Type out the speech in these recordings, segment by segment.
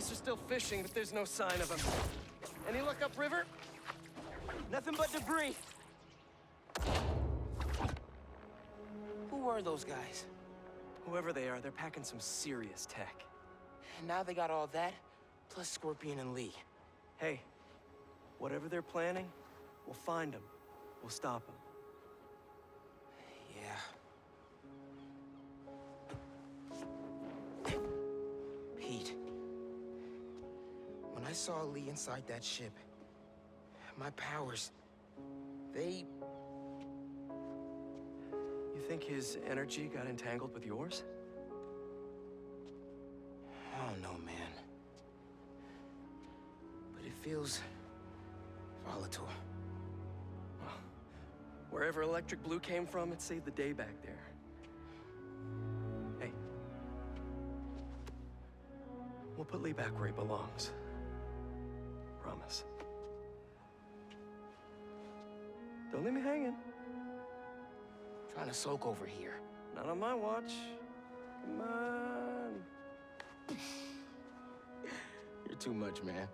police are still fishing, but there's no sign of him. Any luck upriver? Nothing but debris. Who were those guys? Whoever they are, they're packing some serious tech. And now they got all that, plus Scorpion and Lee. Hey, whatever they're planning, we'll find them. We'll stop them. Yeah. Pete. When I saw Lee inside that ship, my powers, they... You think his energy got entangled with yours? I don't know, man. But it feels volatile. Well, wherever Electric Blue came from, it saved the day back there. Hey. We'll put Lee back where he belongs. Promise. Don't leave me hanging. Trying to soak over here. Not on my watch. Come on. You're too much, man.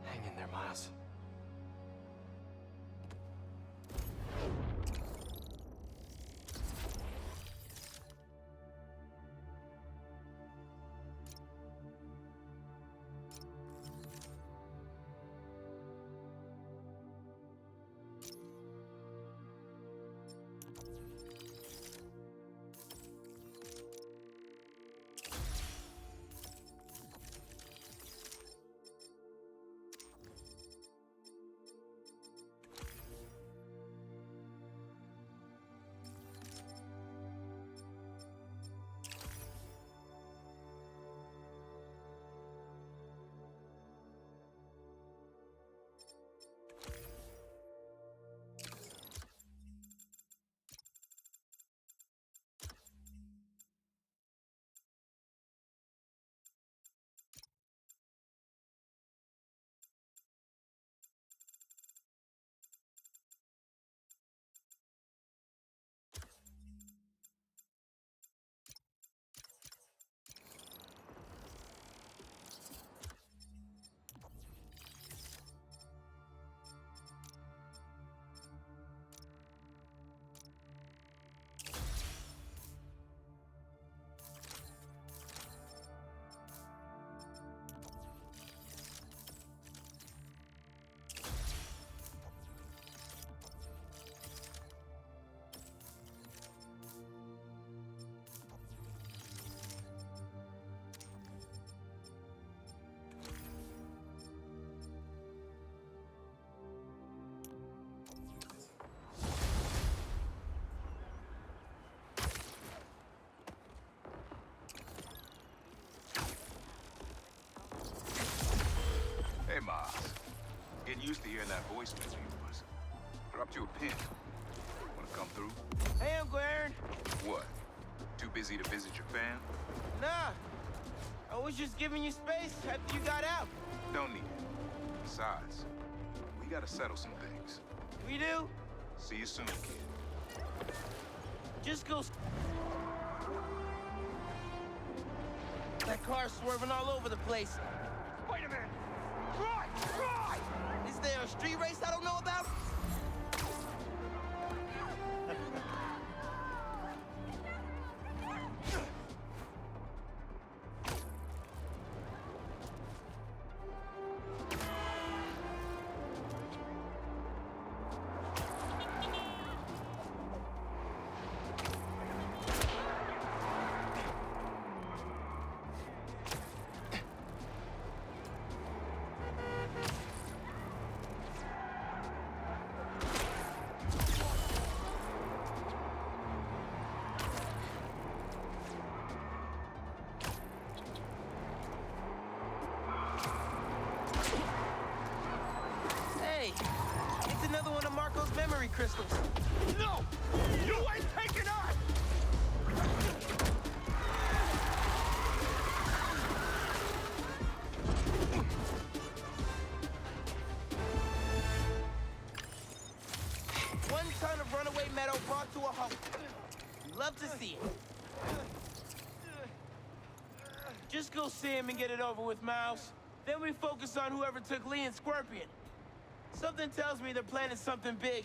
Hang in there, Miles. Hey, Miles. Getting used to hearing that voicemail of yours. Dropped you a pin. Wanna come through? Hey, Uncle Aaron. What? Too busy to visit your fam? Nah. I was just giving you space after you got out. Don't need it. Besides, we gotta settle some things. We do? See you soon, kid. Just go... That car's swerving all over the place. Spider Msn! Right! Right! Is there a street race I don't know about? Hey, it's another one of Marco's memory crystals. No! You ain't taking us! show brought to a halt. Love to see it. Just go see him and get it over with, Mouse. Then we focus on whoever took Lee and Scorpion. Something tells me they're planning something big.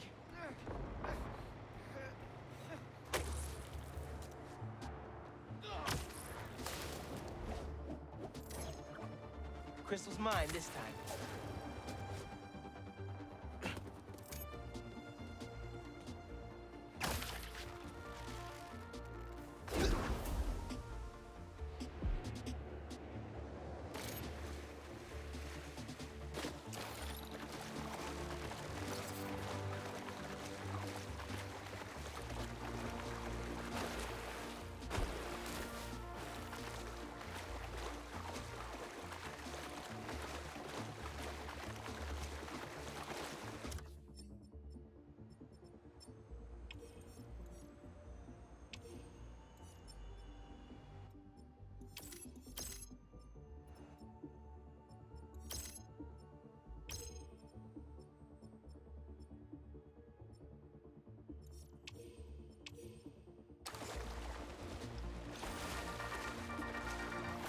Crystal's mine this time.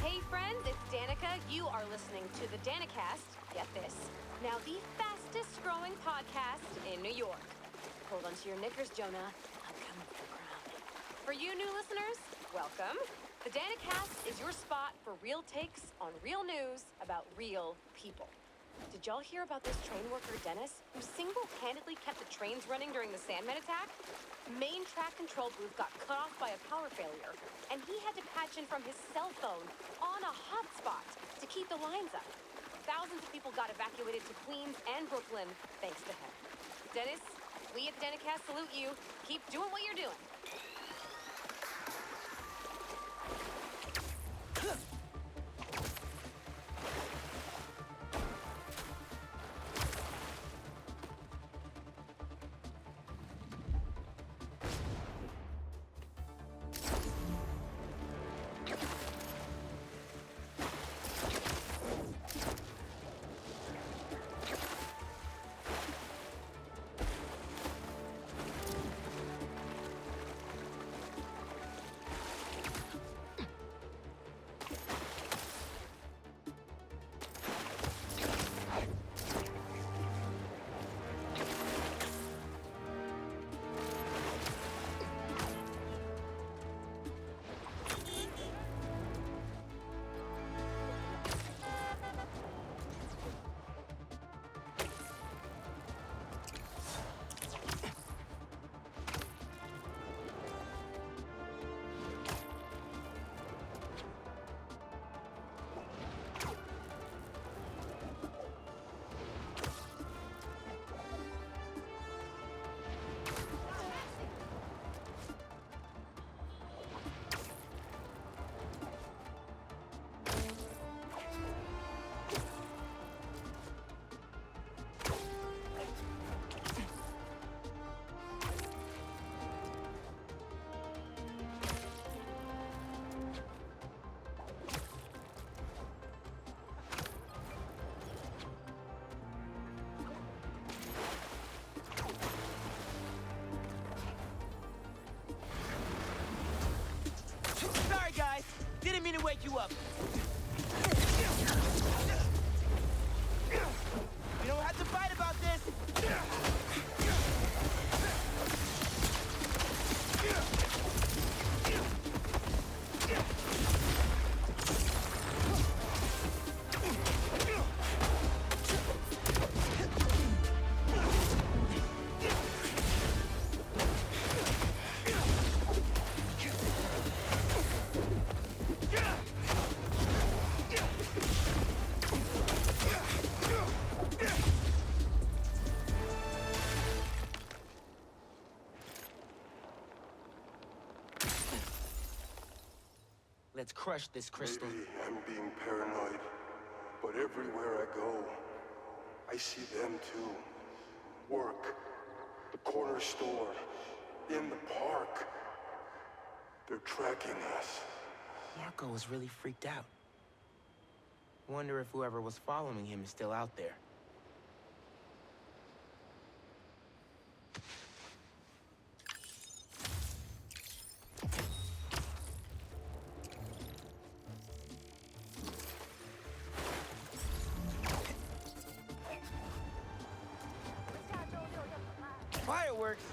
Hey friends, it's Danica. You are listening to the Danicast. Get this. Now the fastest growing podcast in New York. Hold on to your knickers, Jonah. I'm coming for the crown. For you new listeners, welcome. The Danicast is your spot for real takes on real news about real people. Did y'all hear about this train worker, Dennis, who single-handedly kept the trains running during the Sandman attack? Main track control booth got cut off by a power failure, and he had to patch in from his cell phone on a hotspot to keep the lines up. Thousands of people got evacuated to Queens and Brooklyn thanks to him. Dennis, we at the Danicast salute you. Keep doing what you're doing. Sorry, guys. Didn't mean to wake you up. We don't have to fight about this. Let's crush this, Crystal. Maybe I'm being paranoid, but everywhere I go, I see them too. Work, the corner store, in the park. They're tracking us. Marco was really freaked out. Wonder if whoever was following him is still out there. works.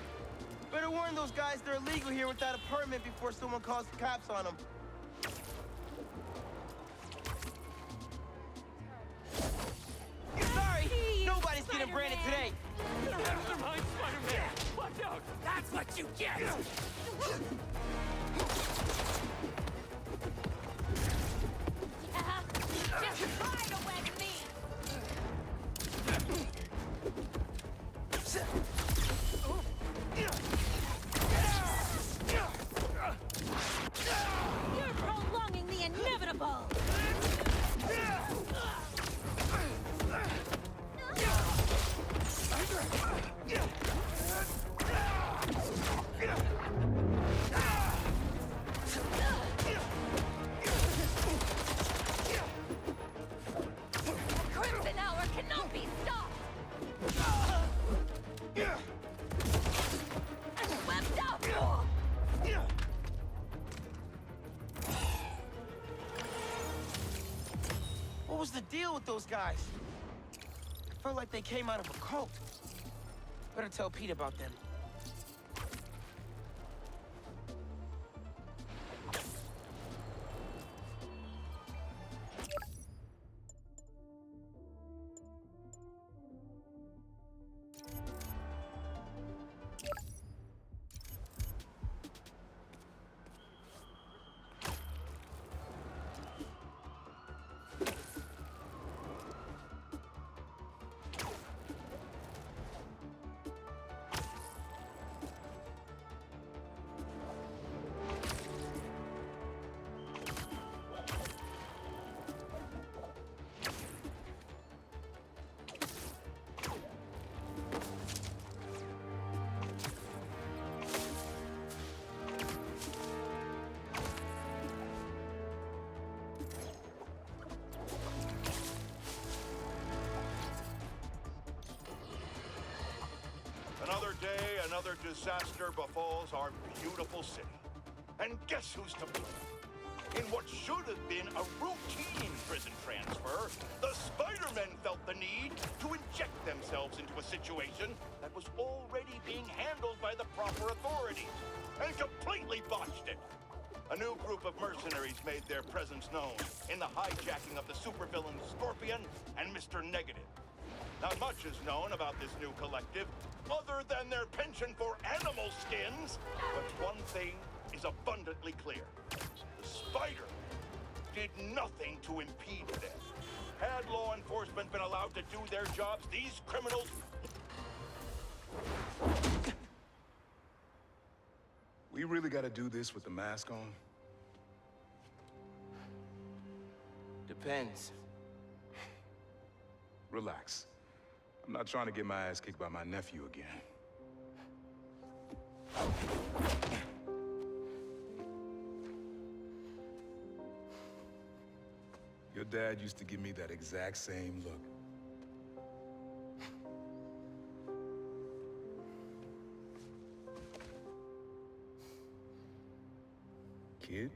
Better warn those guys they're illegal here without a permit before someone calls the cops on them. Sorry, nobody's getting branded today. Mastermind Spider-Man! Watch out! That's what you get! Just try to wed me! You're prolonging the inevitable! Crimson Hour cannot be stopped! Swept up! What was the deal with those guys? I felt like they came out of a cult. Better tell Pete about them. Another day, another disaster befalls our beautiful city. And guess who's to blame? In what should have been a routine prison transfer, the Spider Men felt the need to inject themselves into a situation that was already being handled by the proper authorities, and completely botched it. A new group of mercenaries made their presence known in the hijacking of the supervillain Scorpion and Mr. Negative. Not much is known about this new collective, other than their penchant for animal skins. But one thing is abundantly clear. The Spider did nothing to impede them. Had law enforcement been allowed to do their jobs, these criminals... We really gotta do this with the mask on? Depends. Relax. I'm not trying to get my ass kicked by my nephew again. Your dad used to give me that exact same look. Kid?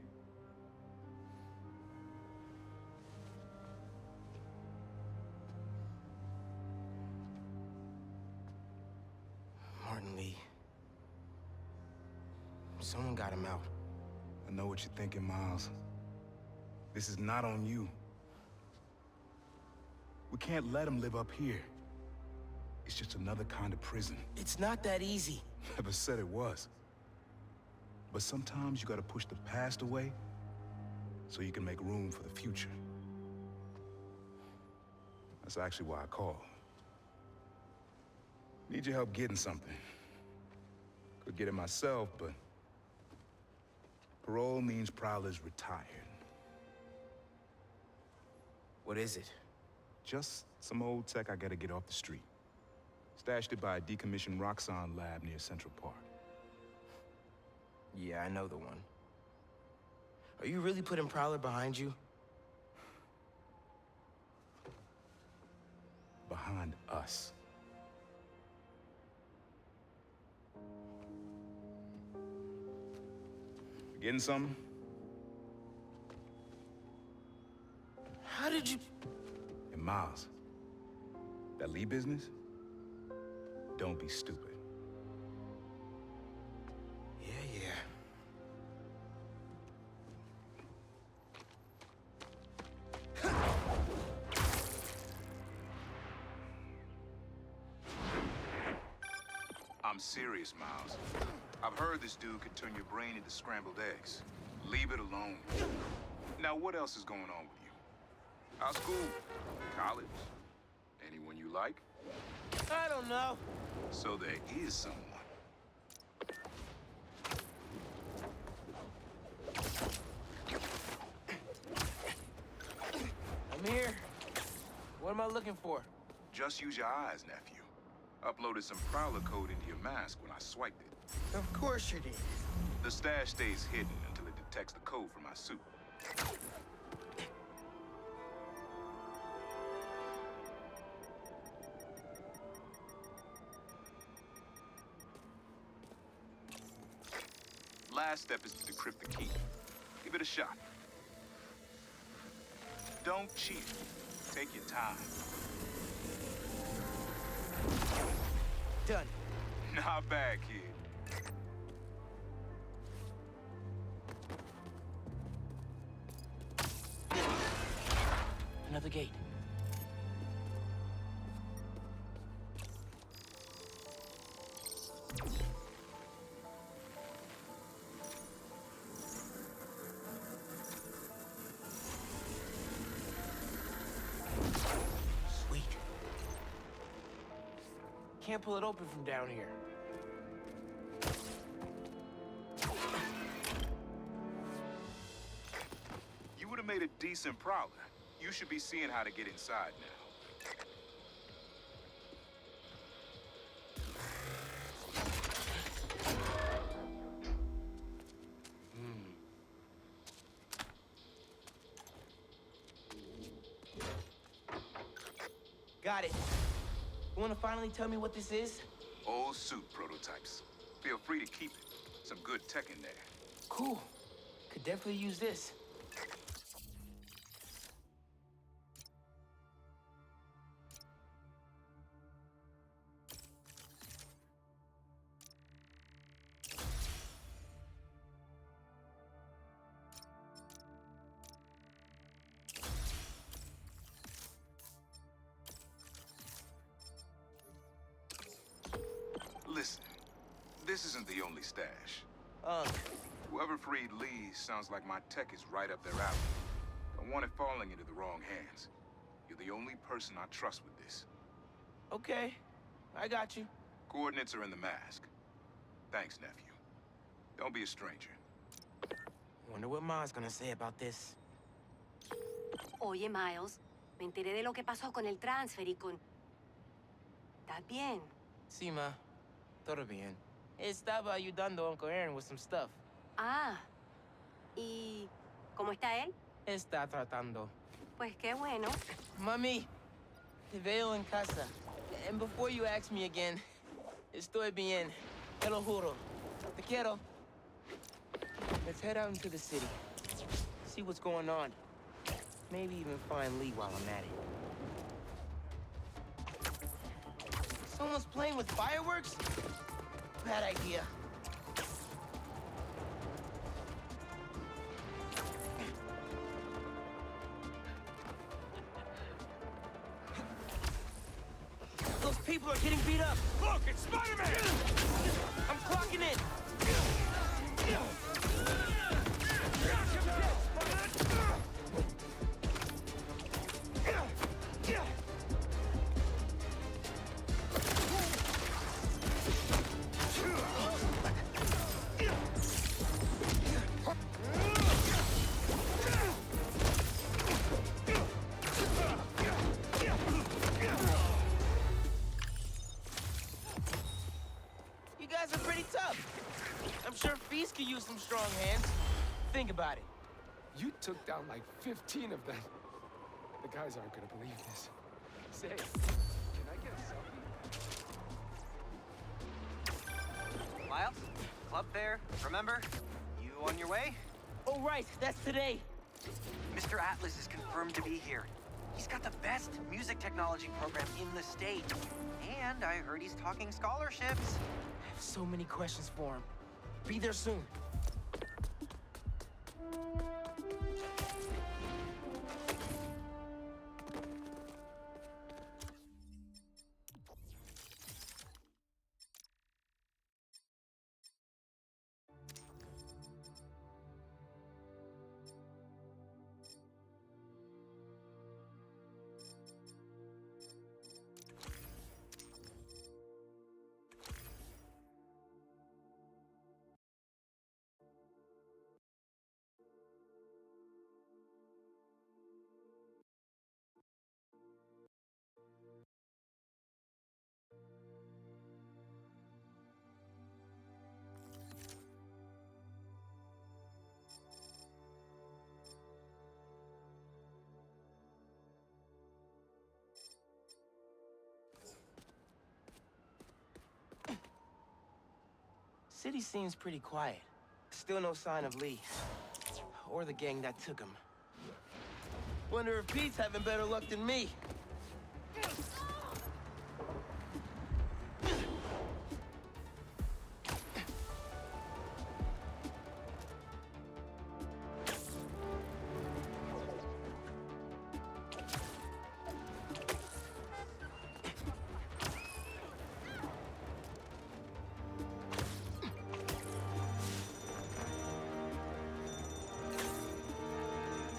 Martin Lee. Someone got him out. I know what you're thinking, Miles. This is not on you. We can't let him live up here. It's just another kind of prison. It's not that easy. Never said it was. But sometimes you gotta push the past away so you can make room for the future. That's actually why I called. Need your help getting something. Could get it myself, but parole means Prowler's retired. What is it? Just some old tech I gotta get off the street. Stashed it by a decommissioned Roxxon lab near Central Park. Yeah, I know the one. Are you really putting Prowler behind you? Behind us. Getting something? How did you... And Miles, that Lee business? Don't be stupid. I'm serious, Miles. I've heard this dude could turn your brain into scrambled eggs. Leave it alone. Now, what else is going on with you? How's school? College? Anyone you like? I don't know. So there is someone. I'm here. What am I looking for? Just use your eyes, nephew. Uploaded some Prowler code into your mask when I swiped it. Of course you did. The stash stays hidden until it detects the code from my suit. Last step is to decrypt the key. Give it a shot. Don't cheat. Take your time. Done. Not bad, kid. Another gate. Sweet. Can't pull it open from down here. You would have made a decent Prowler. You should be seeing how to get inside now. Got it. You wanna finally tell me what this is? Old suit prototypes. Feel free to keep it. Some good tech in there. Cool. Could definitely use this. Listen, this isn't the only stash. Whoever freed Lee sounds like my tech is right up their alley. Don't want it falling into the wrong hands. You're the only person I trust with this. Okay, I got you. Coordinates are in the mask. Thanks, nephew. Don't be a stranger. Wonder what Ma's gonna say about this. Oye, Miles, me enteré de lo que pasó con el transfer y con... ¿Estás bien? Sí, ma. Todo bien. Estaba ayudando a Uncle Aaron with some stuff. Ah, ¿y cómo está él? Está tratando. Pues qué bueno. Mami, te veo en casa. And before you ask me again, estoy bien. Te lo juro. Te quiero. Let's head out into the city. See what's going on. Maybe even find Lee while I'm at it. Someone's playing with fireworks? Bad idea. Those people are getting beat up. Look, it's Spider Man! I'm clocking in. You guys are pretty tough. I'm sure Feast could use some strong hands. Think about it. You took down like 15 of them. The guys aren't gonna believe this. Say, can I get a selfie? Miles, club fair, remember? You on your way? Oh, right, that's today. Mr. Atlas is confirmed to be here. He's got the best music technology program in the state. And I heard he's talking scholarships. I have so many questions for him. Be there soon. city seems pretty quiet. Still no sign of Lee. Or the gang that took him. Wonder if Pete's having better luck than me.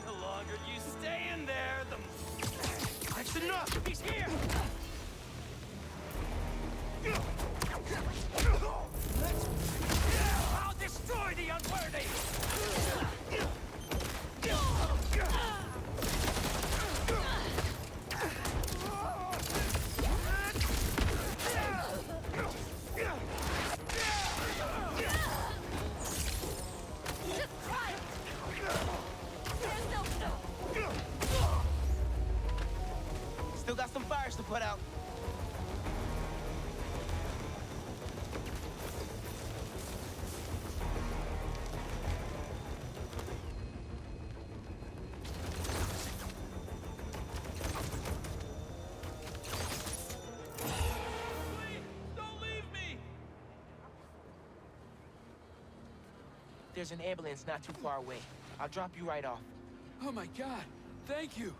The longer you stay in there, the... That's enough! He's here! I'll destroy the unworthy! Still got some fires to put out. Don't leave me! There's an ambulance not too far away. I'll drop you right off. Oh my God, thank you.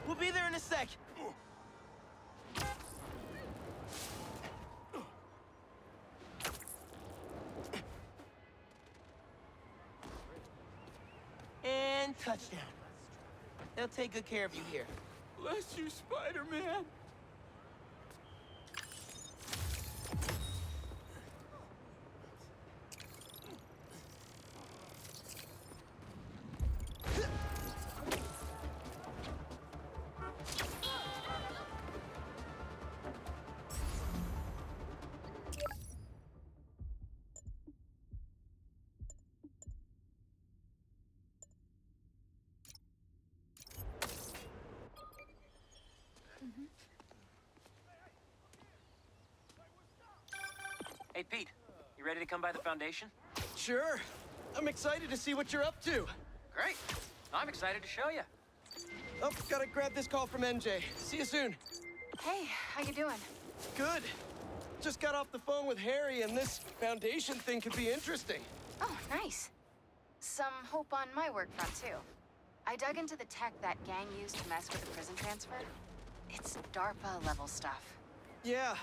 We'll be there in a sec. And touchdown. They'll take good care of you here. Bless you, Spider-Man. Hey, Pete, you ready to come by the Foundation? Sure. I'm excited to see what you're up to. Great. I'm excited to show you. Oh, gotta grab this call from NJ. See you soon. Hey, how you doing? Good. Just got off the phone with Harry, and this Foundation thing could be interesting. Oh, nice. Some hope on my work front, too. I dug into the tech that gang used to mess with the prison transfer. It's DARPA-level stuff. Yeah.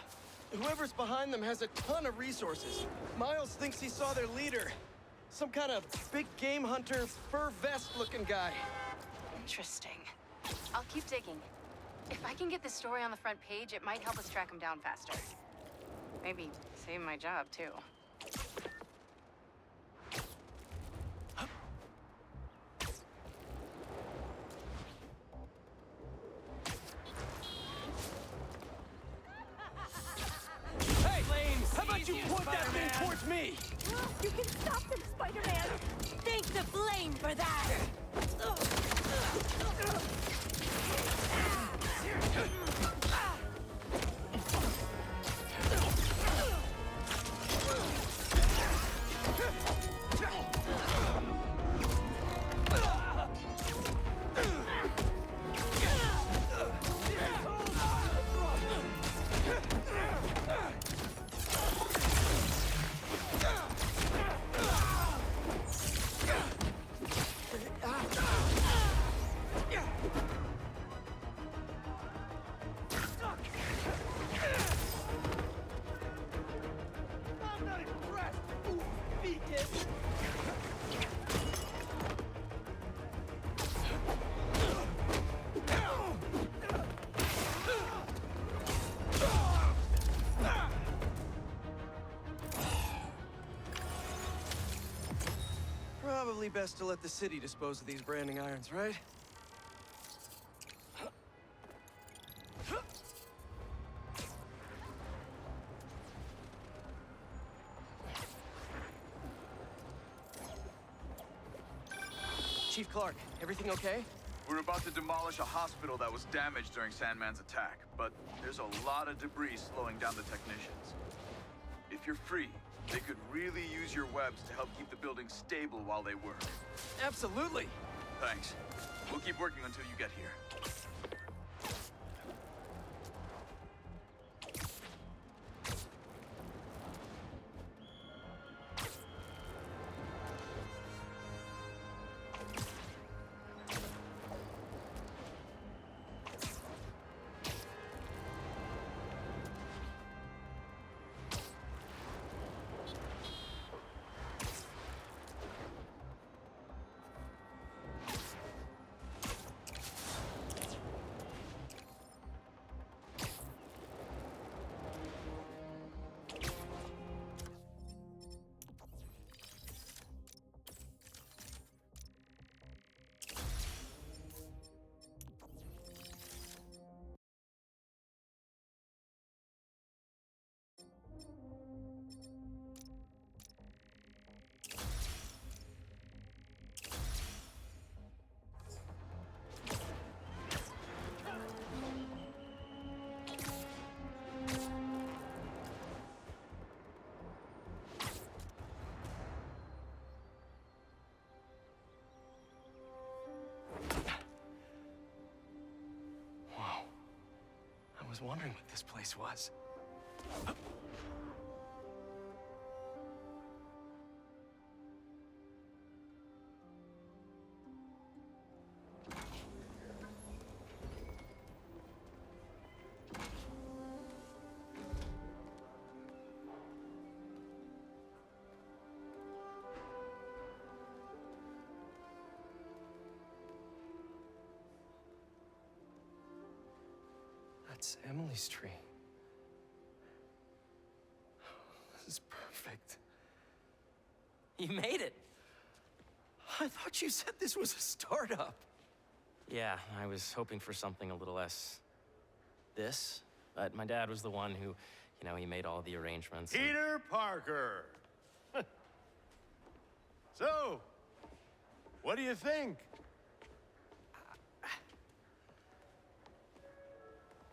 Whoever's behind them has a ton of resources. Miles thinks he saw their leader. Some kind of big game hunter, fur vest-looking guy. Interesting. I'll keep digging. If I can get this story on the front page, it might help us track him down faster. Maybe save my job, too. How about you point that thing towards me? You can stop them, Spider-Man! Take the blame for that! Probably best to let the city dispose of these branding irons, right? Chief Clark, everything okay? We're about to demolish a hospital that was damaged during Sandman's attack, but there's a lot of debris slowing down the technicians. If you're free, they could really use your webs to help keep the building stable while they work. Absolutely! Thanks. We'll keep working until you get here. I was wondering what this place was. That's Emily's tree. This is perfect. You made it. I thought you said this was a startup. Yeah, I was hoping for something a little less this, but my dad was the one who, he made all the arrangements. Peter Parker! So, what do you think?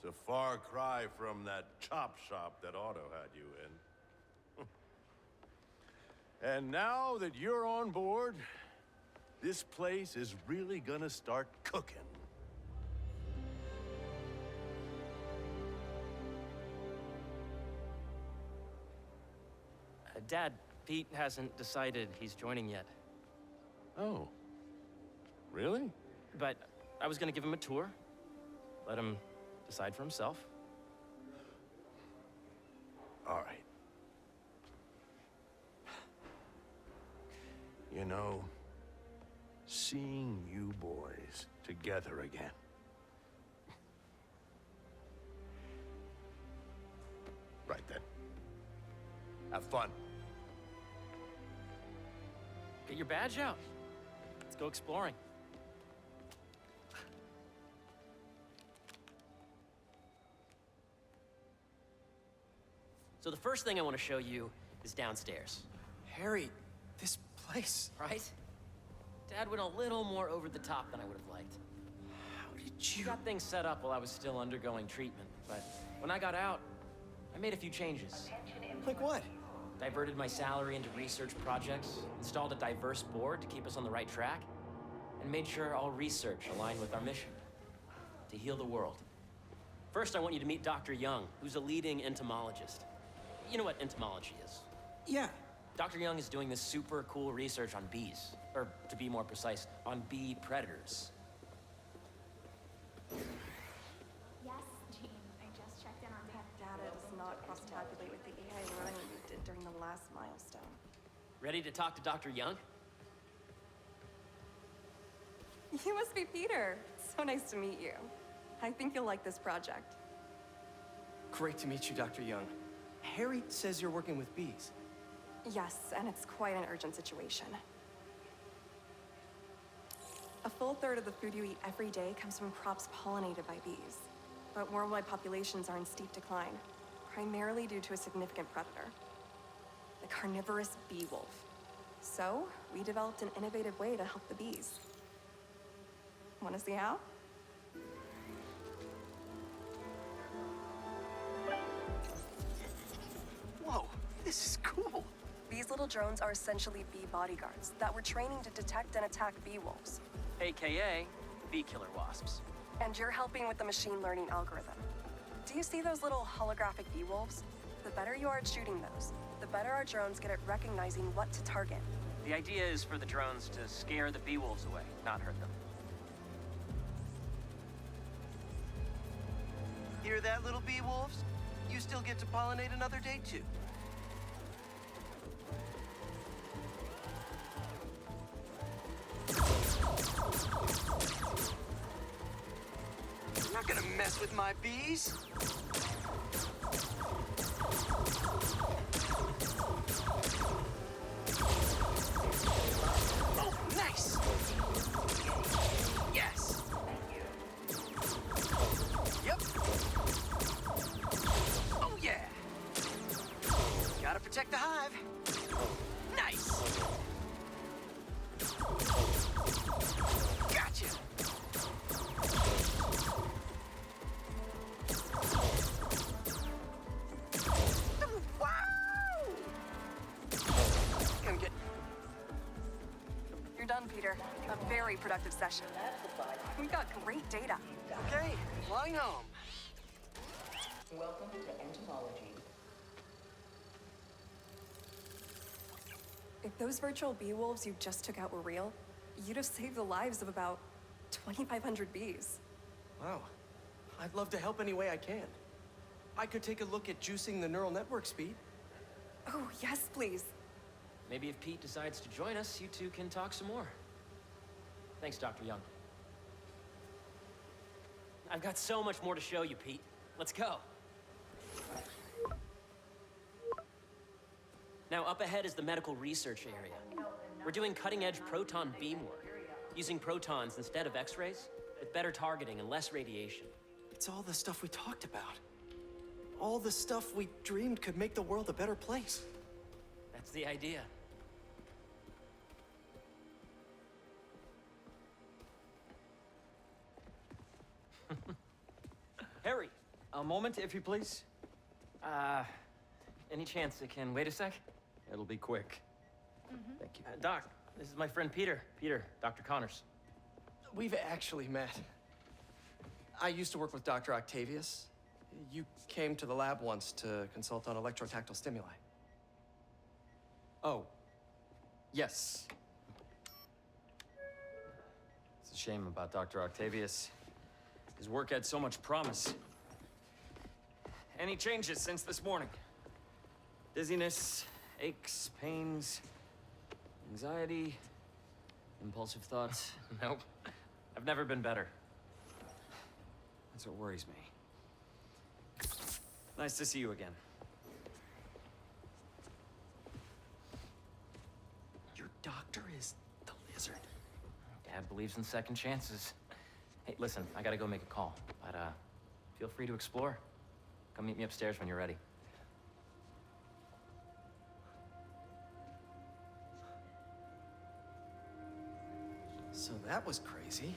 It's a far cry from that chop shop that Otto had you in. And now that you're on board, this place is really gonna start cooking. Dad, Pete hasn't decided he's joining yet. Oh. Really? But I was gonna give him a tour, let him decide for himself. All right. You know, seeing you boys together again. Right then. Have fun. Get your badge out. Let's go exploring. So the first thing I want to show you is downstairs. Harry, this place. Right? Dad went a little more over the top than I would have liked. How did He you... got things set up while I was still undergoing treatment, but when I got out, I made a few changes. Like what? Diverted my salary into research projects, installed a diverse board to keep us on the right track, and made sure all research aligned with our mission, to heal the world. First, I want you to meet Dr. Young, who's a leading entomologist. You know what entomology is? Yeah. Dr. Young is doing this super cool research on bees, or to be more precise, on bee predators. Yes, Jean. I just checked in on data does not cross-tabulate with the AI learning we did during the last milestone. Ready to talk to Dr. Young? You must be Peter. So nice to meet you. I think you'll like this project. Great to meet you, Dr. Young. Harry says you're working with bees. Yes, and it's quite an urgent situation. A full third of the food you eat every day comes from crops pollinated by bees. But worldwide populations are in steep decline, primarily due to a significant predator, the carnivorous bee wolf. So, we developed an innovative way to help the bees. Want to see how? Whoa, this is cool. These little drones are essentially bee bodyguards that we're training to detect and attack bee wolves. AKA bee killer wasps. And you're helping with the machine learning algorithm. Do you see those little holographic bee wolves? The better you are at shooting those, the better our drones get at recognizing what to target. The idea is for the drones to scare the bee wolves away, not hurt them. Hear that, little bee wolves? You still get to pollinate another day, too. You're not gonna mess with my bees. Oh, nice! Yes! Yep. Oh, yeah! Gotta protect the hive. Nice! Gotcha! You're done, Peter. A very productive session. We got great data. Okay, flying home. Welcome to entomology. If those virtual bee wolves you just took out were real, you'd have saved the lives of about 2,500 bees. Wow. I'd love to help any way I can. I could take a look at juicing the neural network speed. Oh, yes, please. Maybe if Pete decides to join us, you two can talk some more. Thanks, Dr. Young. I've got so much more to show you, Pete. Let's go. Now, up ahead is the medical research area. We're doing cutting-edge proton beam work, using protons instead of X-rays, with better targeting and less radiation. It's all the stuff we talked about. All the stuff we dreamed could make the world a better place. That's the idea. Harry, A moment, if you please. any chance it can wait a sec? It'll be quick. Thank you. Doc, this is my friend Peter. Peter, Dr. Connors. We've actually met. I used to work with Dr. Octavius. You came to the lab once to consult on electrotactile stimuli. Oh. Yes. It's a shame about Dr. Octavius. His work had so much promise. Any changes since this morning? Dizziness, aches, pains, anxiety, impulsive thoughts? Nope. I've never been better. That's what worries me. Nice to see you again. Your doctor is the lizard. Dad believes in second chances. Hey, listen, I gotta go make a call, but feel free to explore. Come meet me upstairs when you're ready. So that was crazy.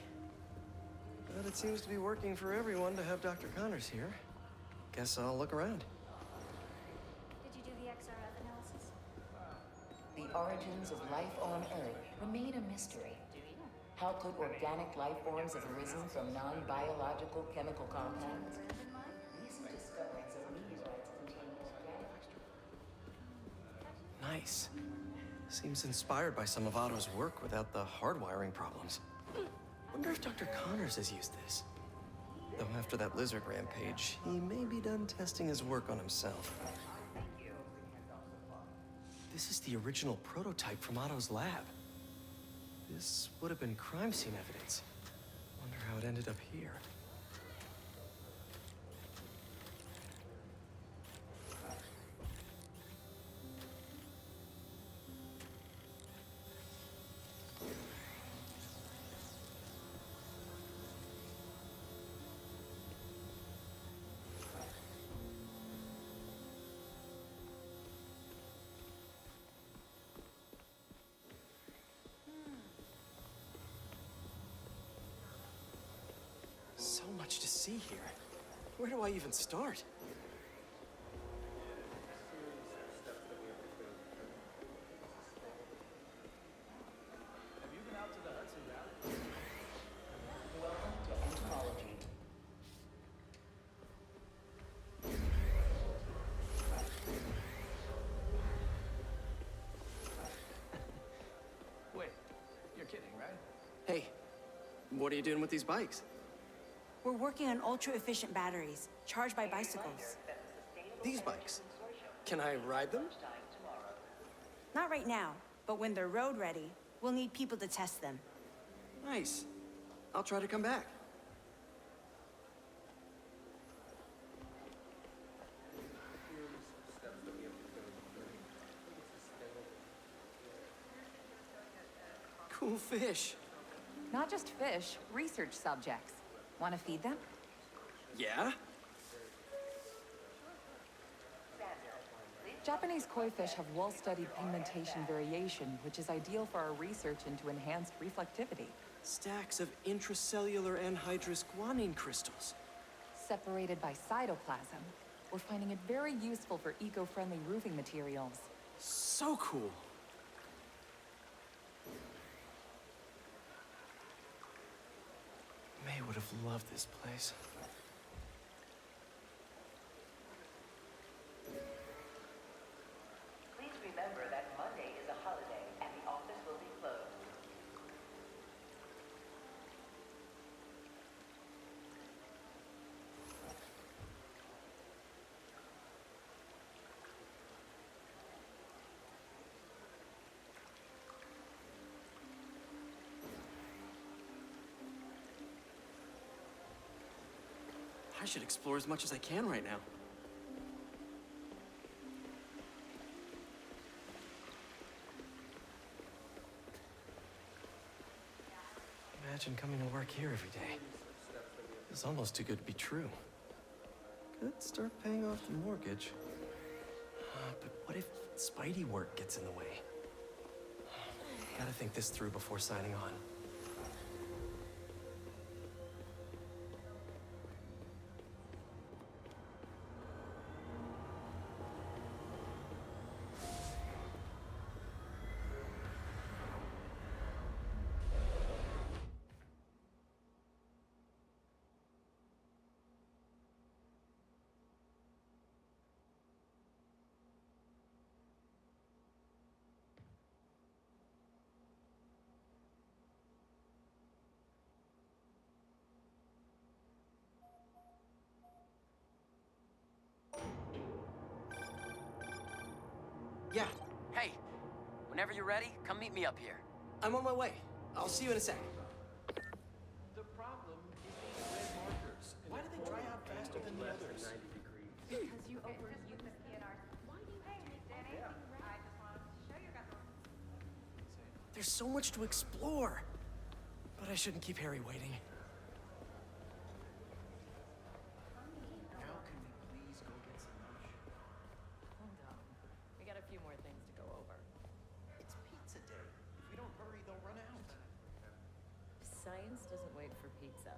But it seems to be working for everyone to have Dr. Connors here. Guess I'll look around. Did you do the XRF analysis? The origins of life on Earth remain a mystery. How could organic life forms have arisen from non-biological chemical compounds? Recent discoveries of meteorites containing organic... Nice. Seems inspired by some of Otto's work without the hardwiring problems. Wonder if Dr. Connors has used this. Though after that lizard rampage, he may be done testing his work on himself. This is the original prototype from Otto's lab. This would have been crime scene evidence. Wonder how it ended up here. see here. Where do I even start? Have you been out to the Hudson Valley? Welcome to entomology. Wait, you're kidding, right? Hey, what are you doing with these bikes? We're working on ultra-efficient batteries, charged by bicycles. These bikes? Can I ride them? Not right now, but when they're road ready, we'll need people to test them. Nice. I'll try to come back. Cool fish. Not just fish, research subjects. Want to feed them? Yeah? Japanese koi fish have well-studied pigmentation variation, which is ideal for our research into enhanced reflectivity. Stacks of intracellular anhydrous guanine crystals. Separated by cytoplasm, we're finding it very useful for eco-friendly roofing materials. So cool. May would have loved this place. Please remember that Monday is a holiday and the office will be closed. I should explore as much as I can right now. Imagine coming to work here every day. It's almost too good to be true. Could start paying off the mortgage. But what if Spidey work gets in the way? Gotta think this through before signing on. Yeah. Hey, whenever you're ready, come meet me up here. I'm on my way. I'll see you in a sec. The problem is these red markers. Why do they dry out faster than the others? 90 degrees. Because you overuse the PNR. Why do you hate it? I just wanted to show you guys. There's so much to explore. But I shouldn't keep Harry waiting. Now can we please go get some lunch? Hold on. We got a few more things to go over. It's pizza day. If we don't hurry, they'll run out. Science doesn't wait for pizza.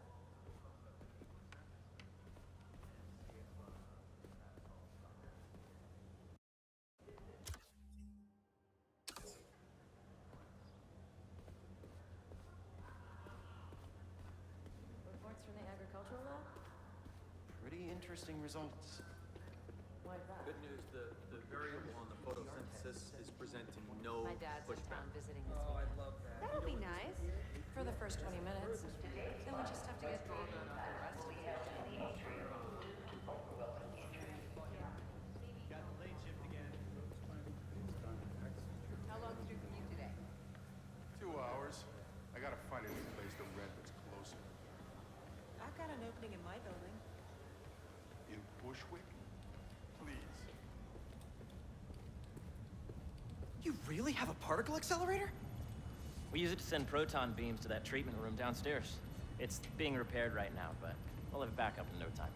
Reports from the agricultural lab? Pretty interesting results. Why is that? Good news, the variable on the photosynthesis is presenting no My dad's in pushback. town visiting this weekend. I love that. That'll be nice. For the first 20 minutes. Then we just have to get through the rest of the How long did you commute today? 2 hours. I gotta find a new place to rent that's closer. I've got an opening in my building. In Bushwick? Please. You really have a particle accelerator? We use it to send proton beams to that treatment room downstairs. It's being repaired right now, but we'll have it back up in no time.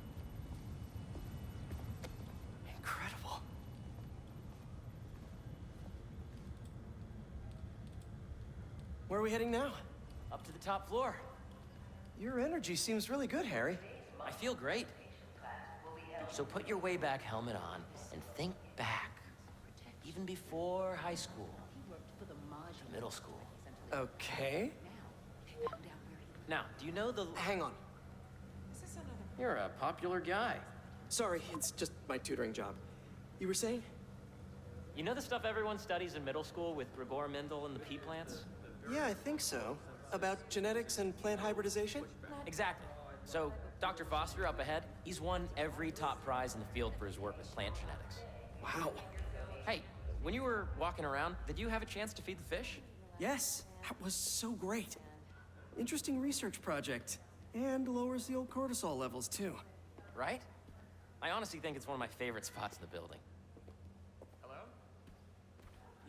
Incredible. Where are we heading now? Up to the top floor. Your energy seems really good, Harry. I feel great. So put your way back helmet on and think back. Even before high school. To middle school. Okay. Now, do you know the... Hang on. You're a popular guy. Sorry, it's just my tutoring job. You were saying? You know the stuff everyone studies in middle school with Gregor Mendel and the pea plants? Yeah, I think so. About genetics and plant hybridization? Exactly. So, Dr. Foster up ahead, he's won every top prize in the field for his work with plant genetics. Wow. Hey, when you were walking around, did you have a chance to feed the fish? Yes, that was so great. Interesting research project. And lowers the old cortisol levels, too. Right? I honestly think it's one of my favorite spots in the building. Hello?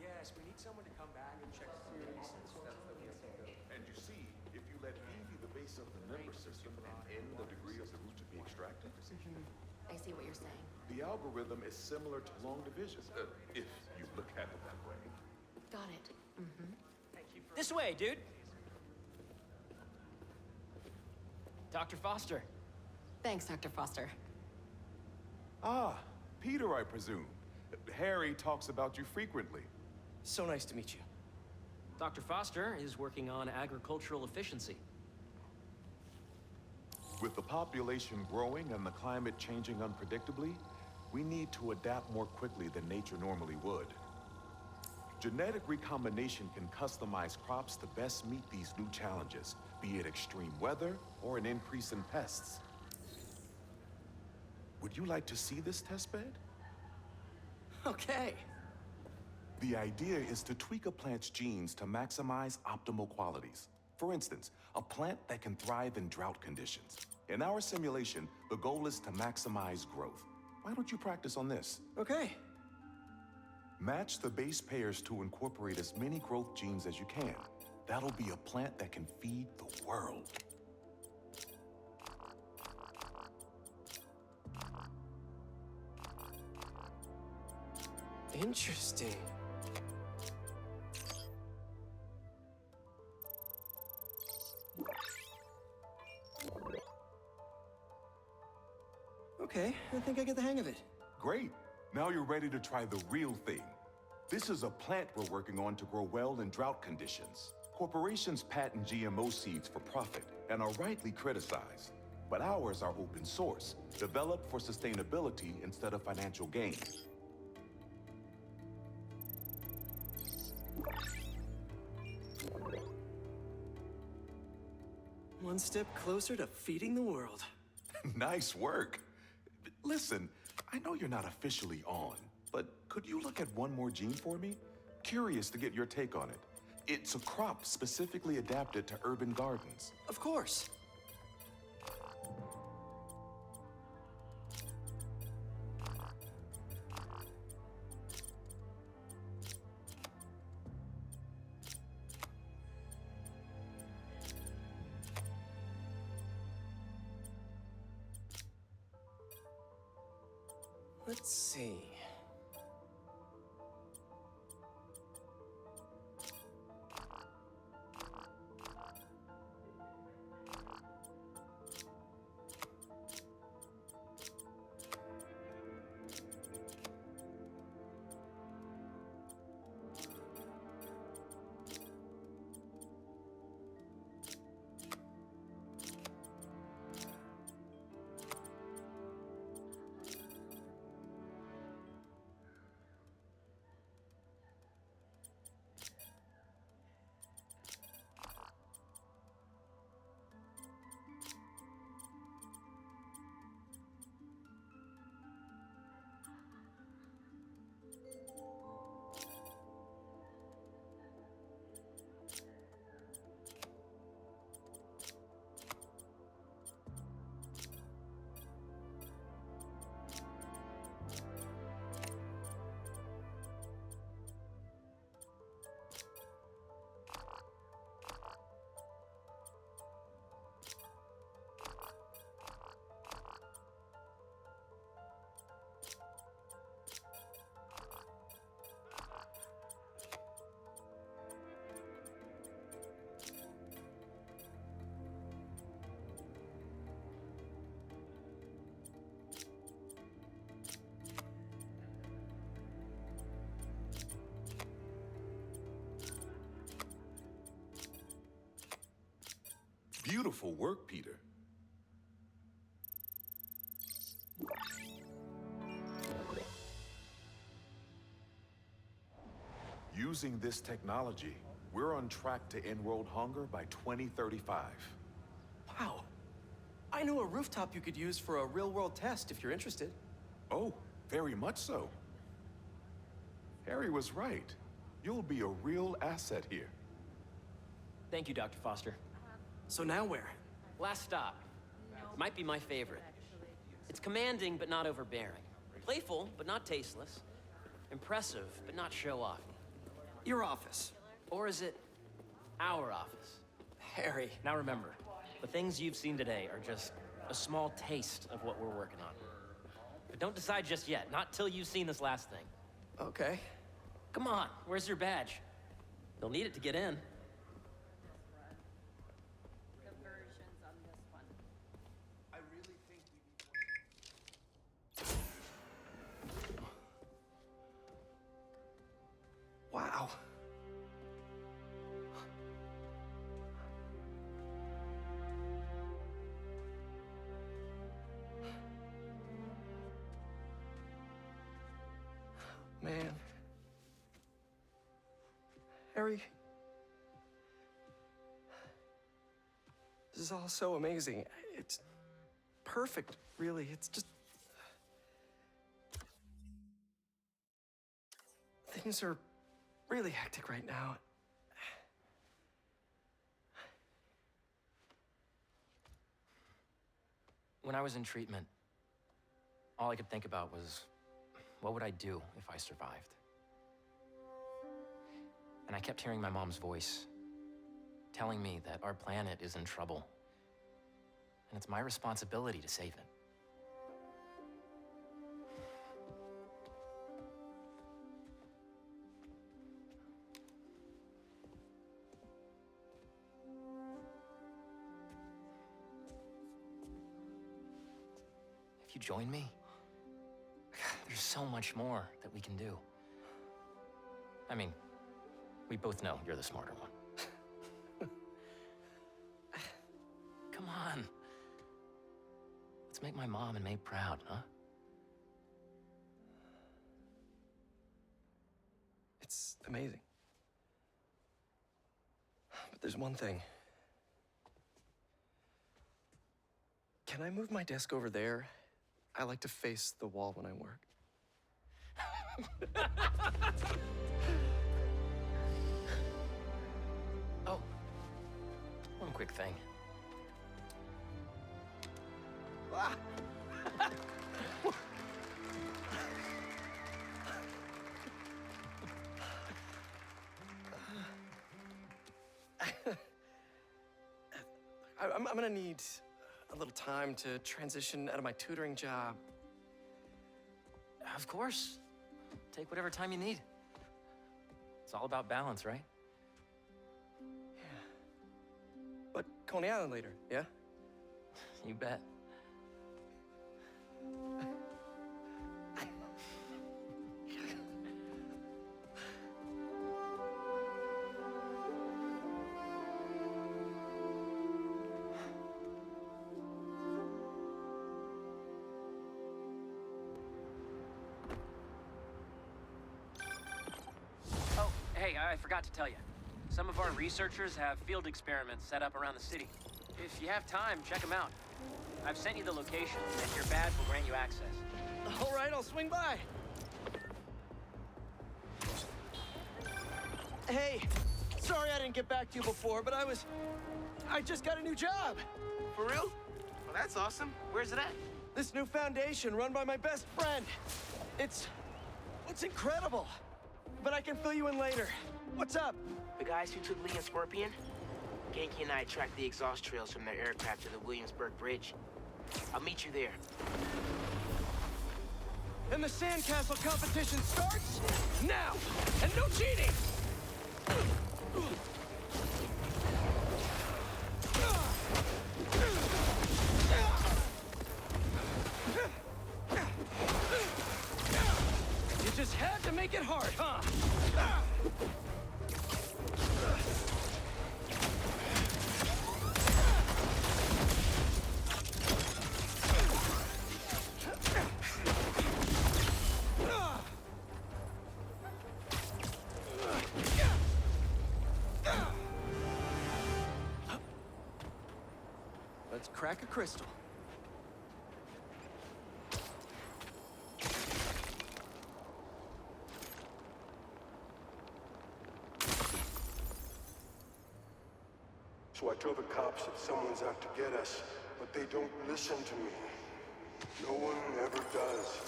Yes, we need someone to come back and check series. And you see, if you let E be the base of the number system and N the degree of the root to be extracted, I see what you're saying. the algorithm is similar to long division, if you look at it that way. Got it. This way, dude! Dr. Foster. Thanks, Dr. Foster. Ah, Peter, I presume. Harry talks about you frequently. So nice to meet you. Dr. Foster is working on agricultural efficiency. With the population growing and the climate changing unpredictably, we need to adapt more quickly than nature normally would. Genetic recombination can customize crops to best meet these new challenges, be it extreme weather or an increase in pests. Would you like to see this testbed? Okay. The idea is to tweak a plant's genes to maximize optimal qualities. For instance, a plant that can thrive in drought conditions. In our simulation, the goal is to maximize growth. Why don't you practice on this? Okay. Match the base pairs to incorporate as many growth genes as you can. That'll be a plant that can feed the world. Interesting. Okay, I think I get the hang of it. Great. Now you're ready to try the real thing. This is a plant we're working on to grow well in drought conditions. Corporations patent GMO seeds for profit and are rightly criticized. But ours are open source, developed for sustainability instead of financial gain. One step closer to feeding the world. Nice work. Listen, I know you're not officially on, but could you look at one more gene for me? Curious to get your take on it. It's a crop specifically adapted to urban gardens. Of course. Let's see. Beautiful work, Peter. Using this technology, we're on track to end world hunger by 2035. Wow. I know a rooftop you could use for a real-world test if you're interested. Oh, very much so. Harry was right. You'll be a real asset here. Thank you, Dr. Foster. So now where? Last stop. Might be my favorite. It's commanding, but not overbearing. Playful, but not tasteless. Impressive, but not show-offy. Your office. Or is it our office? Harry. Now remember, the things you've seen today are just a small taste of what we're working on. But don't decide just yet, not till you've seen this last thing. Okay. Come on, where's your badge? You'll need it to get in. The versions on this one. I really think we need Wow. Man. Harry. This is all so amazing. It's perfect, really. It's just... Things are really hectic right now. When I was in treatment, all I could think about was, what would I do if I survived? And I kept hearing my mom's voice, telling me that our planet is in trouble, and it's my responsibility to save it. If you join me, there's so much more that we can do. I mean, we both know you're the smarter one. Come on. Let's make my mom and May proud, huh? It's amazing. But there's one thing. Can I move my desk over there? I like to face the wall when I work. Oh, one quick thing. Ah. I'm gonna need a little time to transition out of my tutoring job. Of course. Take whatever time you need. It's all about balance, right? Yeah. But Coney Island later, yeah? You bet. Hey, I forgot to tell you. Some of our researchers have field experiments set up around the city. If you have time, check them out. I've sent you the location, and your badge will grant you access. All right, I'll swing by. Hey, sorry I didn't get back to you before, but I just got a new job. For real? Well, that's awesome. Where's it at? This new foundation run by my best friend. It's incredible. But I can fill you in later. What's up? The guys who took Lee and Scorpion? Genki and I tracked the exhaust trails from their aircraft to the Williamsburg Bridge. I'll meet you there. And the sandcastle competition starts now! And no cheating! You just had to make it hard, huh? Let's crack a crystal. So I tell the cops that someone's out to get us, but they don't listen to me. No one ever does.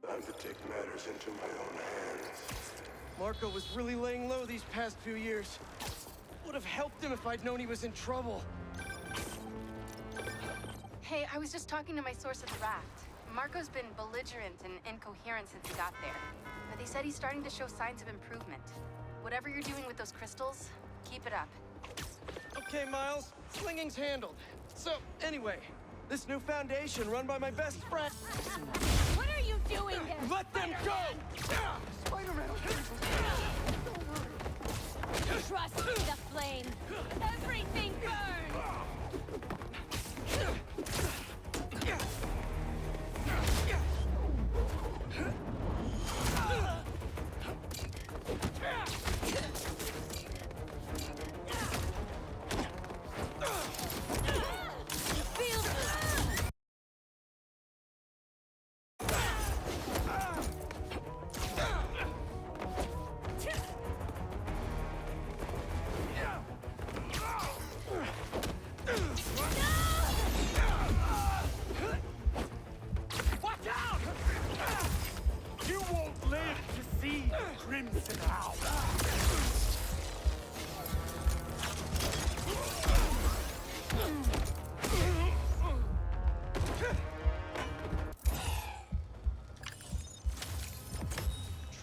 Time to take matters into my own hands. Marco was really laying low these past few years. Would have helped him if I'd known he was in trouble. Hey, I was just talking to my source at the raft. Marco's been belligerent and incoherent since he got there. But they said he's starting to show signs of improvement. Whatever you're doing with those crystals, keep it up. Okay, Miles. Slinging's handled. So, anyway, this new foundation run by my best friend. What are you doing there? Let them go! Spider-Man! Trust the flame. Everything burns!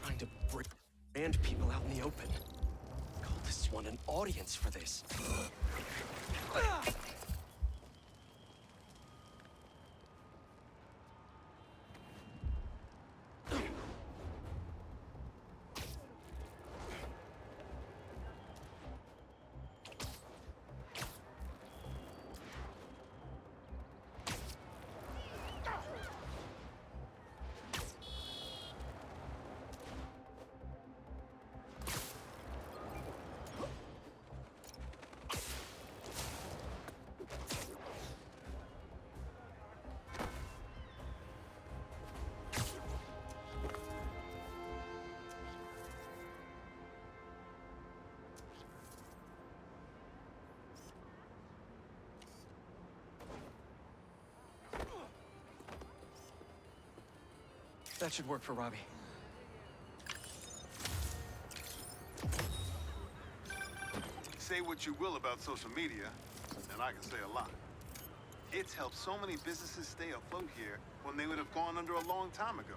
Trying to brand people out in the open. Cultists want an audience for this. That should work for Robbie. Say what you will about social media, and I can say a lot. It's helped so many businesses stay afloat here when they would have gone under a long time ago.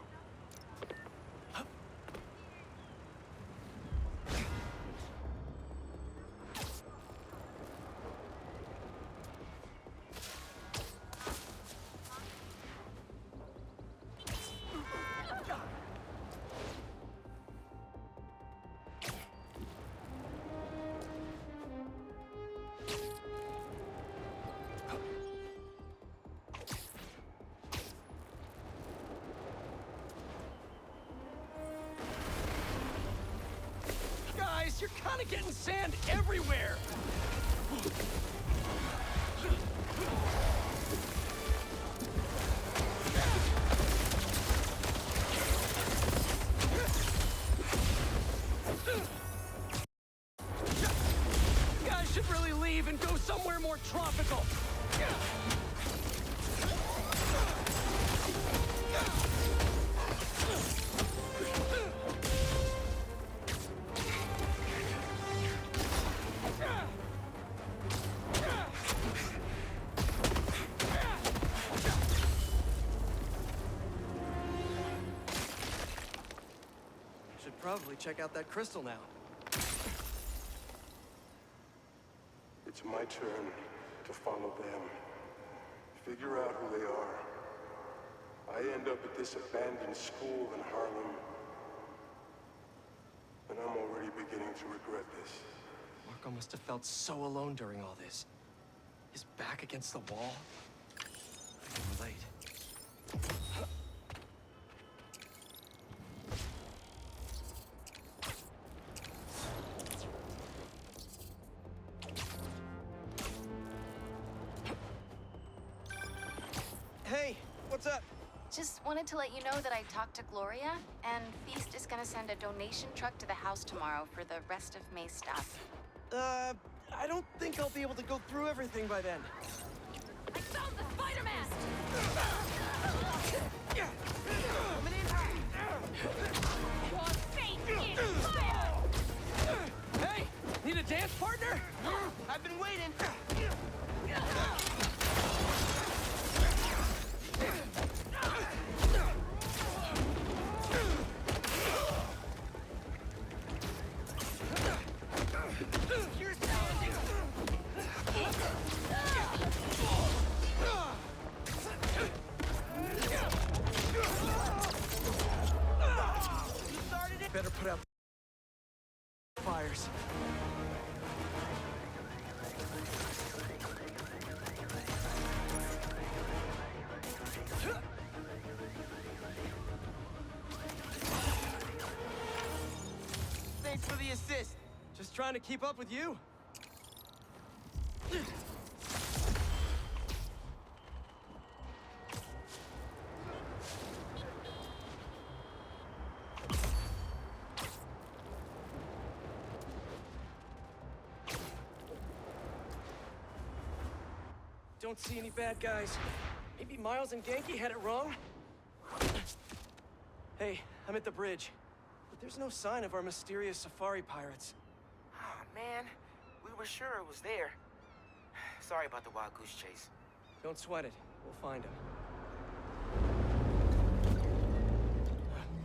Guys, you're kind of getting sand everywhere! You guys should really leave and go somewhere more tropical. Should probably check out that crystal now. It's my turn to follow them. Figure out who they are. I end up at this abandoned school in Harlem, and I'm already beginning to regret this. Marco must have felt so alone during all this. his back against the wall. I can relate. Hey, what's up? Just wanted to let you know that I talked to Gloria, and Feast is gonna send a donation truck to the house tomorrow for the rest of May's stuff. I don't think I'll be able to go through everything by then. I found the Spider Msn! Coming in hot. Your fate is fire! Hey, need a dance partner? I've been waiting. You're standing. You started it. Better put out fires. Thanks for the assist. Just trying to keep up with you. Don't see any bad guys. Maybe Miles and Genki had it wrong? Hey, I'm at the bridge. But there's no sign of our mysterious safari pirates. Oh, man. We were sure it was there. Sorry about the wild goose chase. Don't sweat it. We'll find him.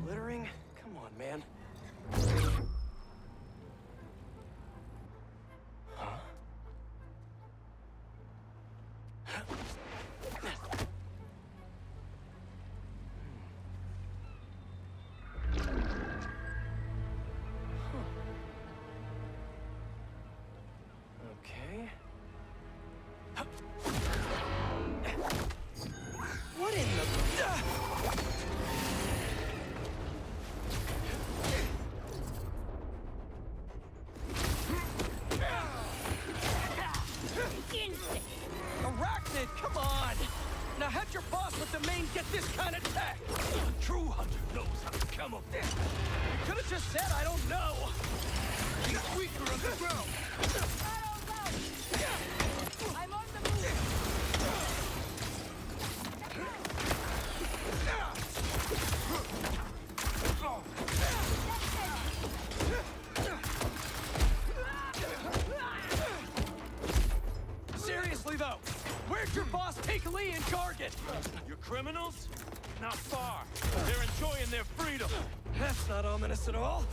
Littering? Come on, man. Huh? Okay. What in the... Arachnid, come on! Now have your boss with the main get this kind of tech! A true hunter knows how to come up there. You could have just said, I don't know! He's weaker on the ground! I'm on the move! Seriously, though, where'd your boss take Lee and Gargan? You criminals? Not far. They're enjoying their freedom. That's not ominous at all.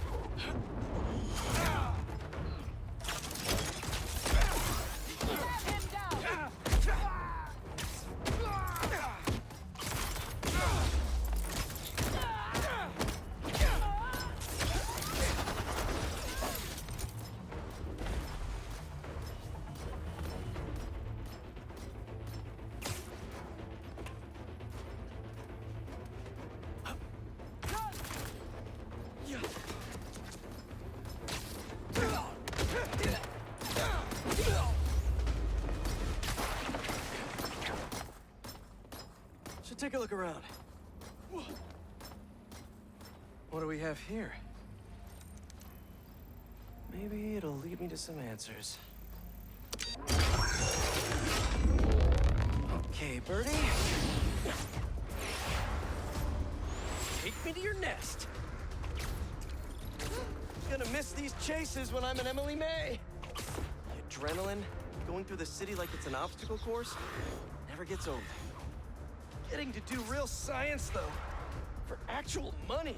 Should take a look around. What do we have here? Maybe it'll lead me to some answers. Okay, Birdie. Take me to your nest. Gonna miss these chases when I'm an Emily May. The adrenaline, going through the city like it's an obstacle course, never gets old. Getting to do real science, though, for actual money.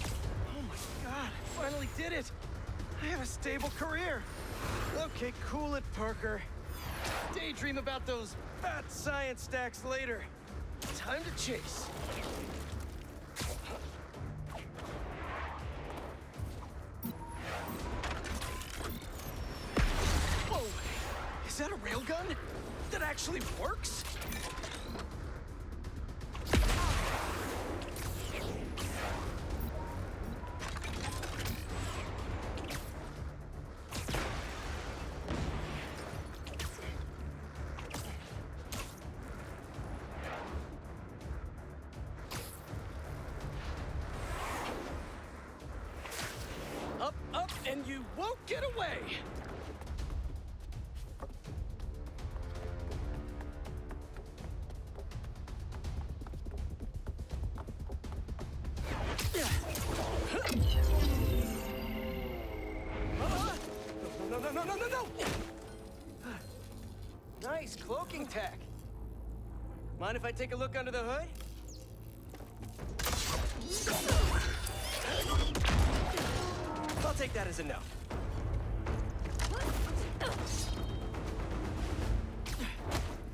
Oh my God, I finally did it. I have a stable career. Okay, cool it, Parker. Daydream about those fat science stacks later. Time to chase. Whoa! Is that a railgun? that actually works? Up, and you won't get away! No! Nice cloaking tech. Mind if I take a look under the hood? I'll take that as a no.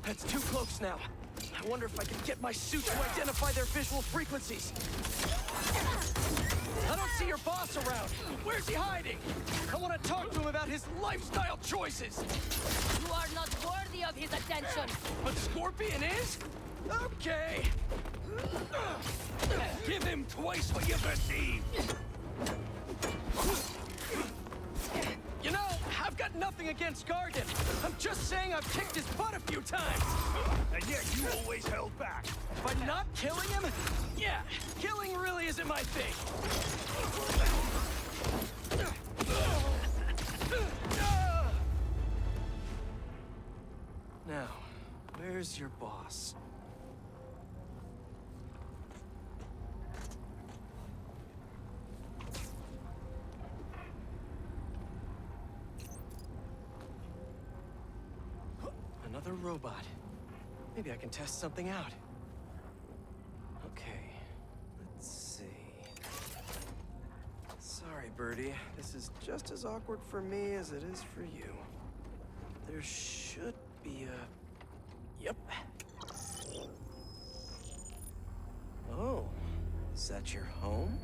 That's 2 cloaks now. I wonder if I can get my suit to identify their visual frequencies. I don't see your boss around. Where's he hiding? I want to talk to him about his lifestyle choices. You are not worthy of his attention. But Scorpion is? Okay. Give him twice what you perceive. You know, I've got nothing against Gargan. I'm just saying I've kicked his butt a few times. And yet you always held back. By not killing him? Yeah, killing really isn't my thing. Now, where's your boss? Another robot. Maybe I can test something out. Okay, let's see. Sorry, Birdie. This is just as awkward for me as it is for you. There should be a... Yep. Oh, is that your home?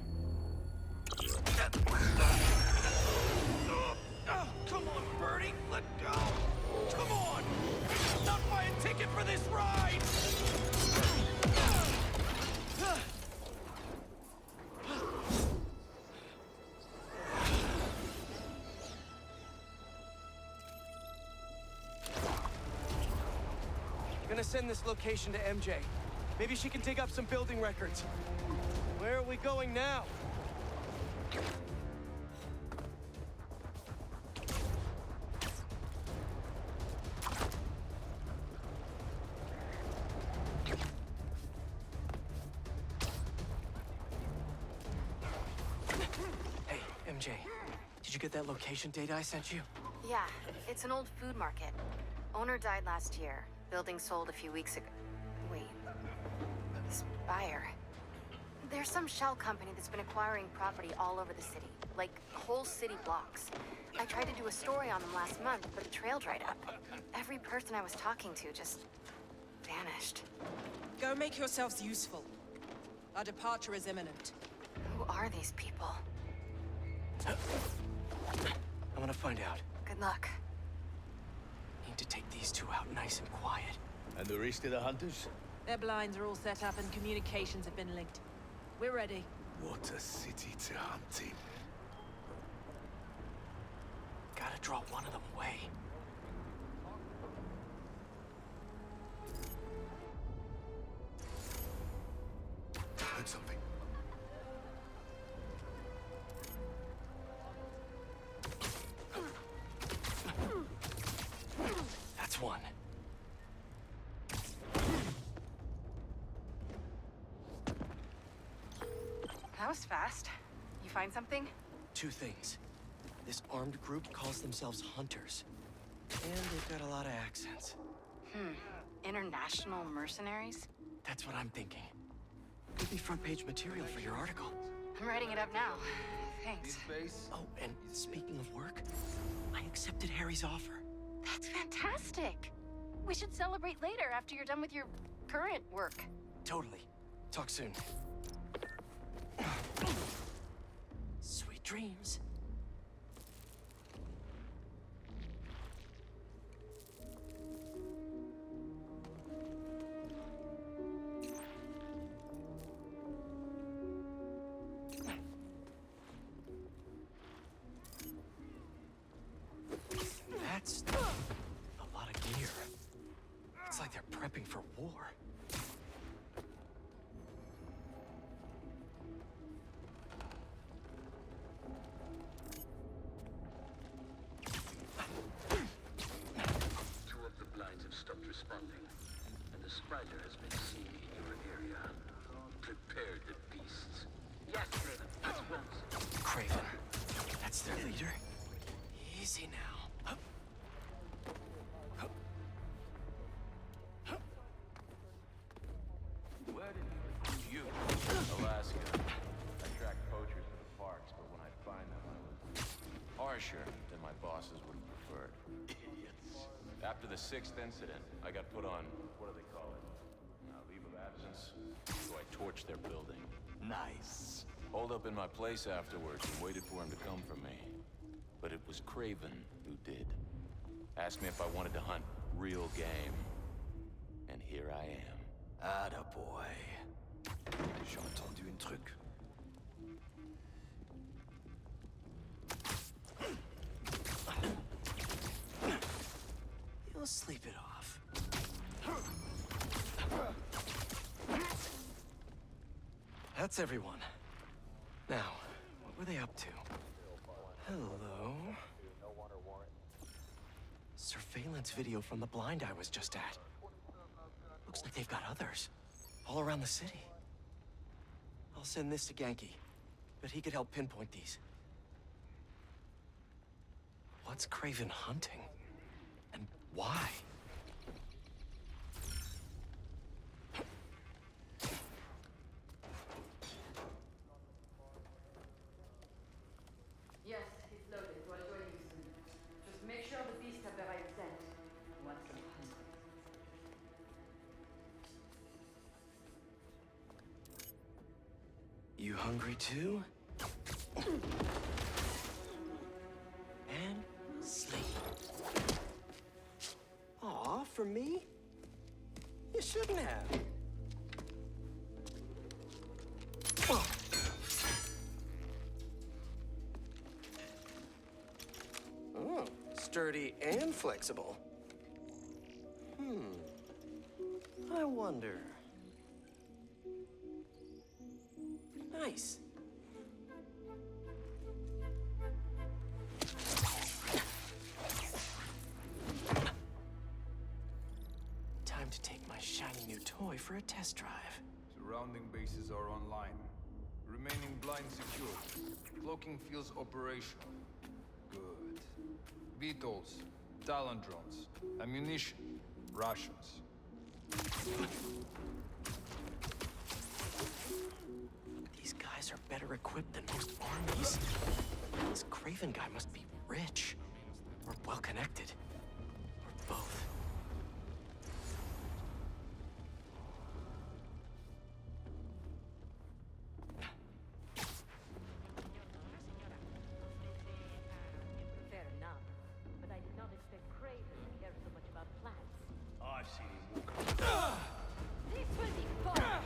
Oh, come on, Birdie! Let go! Come on! Not buying a ticket for this ride! Gonna send this location to MJ. Maybe she can dig up some building records. Where are we going now? Hey, MJ. Did you get that location data I sent you? Yeah, it's an old food market. Owner died last year. Building sold a few weeks ago. Wait. Spire. There's some shell company that's been acquiring property all over the city. Like, whole city blocks. I tried to do a story on them last month, but the trail dried up. Every person I was talking to just... vanished. Go make yourselves useful. Our departure is imminent. Who are these people? I'm gonna find out. Good luck. Need to take these 2 out nice and quiet. And the rest of the hunters? Their blinds are all set up and communications have been linked. We're ready. What a city to hunt in. Gotta draw one of them away. Heard something. That's one. That was fast. You find something? 2 things. This armed group calls themselves Hunters. And they've got a lot of accents. International mercenaries? That's what I'm thinking. Could be front-page material for your article. I'm writing it up now. Thanks. Oh, and speaking of work, I accepted Harry's offer. That's fantastic. We should celebrate later after you're done with your current work. Totally. Talk soon. Sweet dreams. prepping for war. Two of the blinds have stopped responding, and the Spider has been seen in your area. Prepare the beasts. Yes, Craven, at once. Craven. That's their leader? Easy now. Where did he recruit you? Alaska. I track poachers to the parks, but when I find them, I was harsher than my bosses would have preferred. Idiots. After the 6th incident, I got put on, what do they call it? Leave of absence. So I torched their building. Nice. Holed up in my place afterwards and waited for him to come for me. But it was Craven who did. Asked me if I wanted to hunt real game. And here I am. Attaboy. J'ai entendu un truc. You'll sleep it off. That's everyone. Now, what were they up to? Hello? Surveillance video from the blind I was just at. Looks like they've got others. All around the city. I'll send this to Genki. But he could help pinpoint these. What's Craven hunting? And why? Yes, it's loaded. What do I use? Just make sure the beasts have the right scent. One can hunt. You hungry too? And sleep. Aw, for me? You shouldn't have. Oh, sturdy and flexible. I wonder. Nice. Time to take my shiny new toy for a test drive. Surrounding bases are online. Remaining blind secure. Cloaking fields operational. Good. Beetles, Talon drones, ammunition, Russians. These guys are better equipped than most armies. This Craven guy must be rich. Or well-connected. Or both. Fair enough, but I did not expect Craven to care so much about plants. I've seen him walk. This will be fun!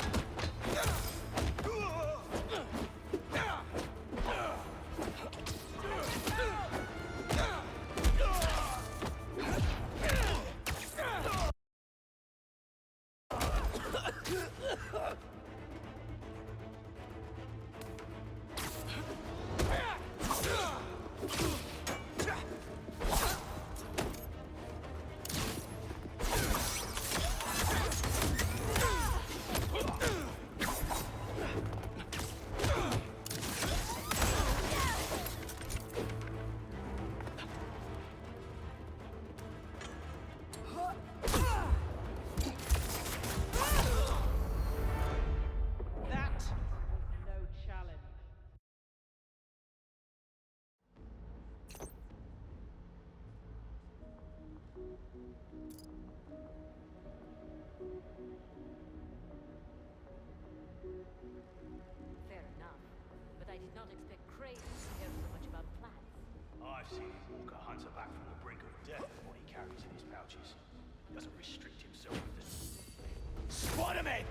Fair enough, but I did not expect Craven to care so much about plants. I've seen him walk a hunter back from the brink of death with what he carries in his pouches. He doesn't restrict himself with this. Spider Man!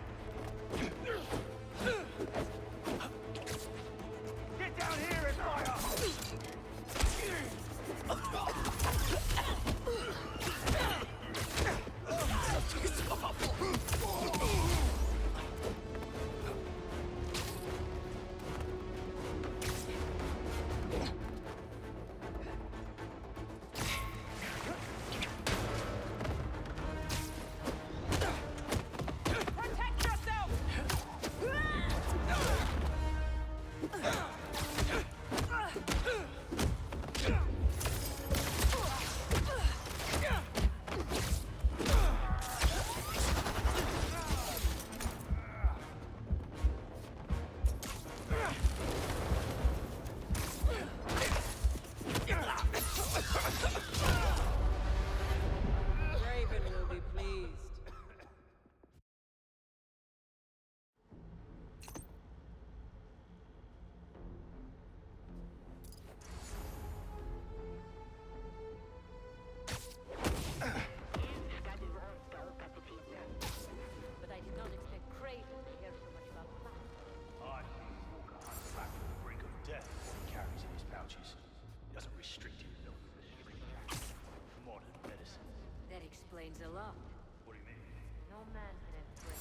Get down here and fire! Took his off. explains a lot. What do you mean? No man can explain.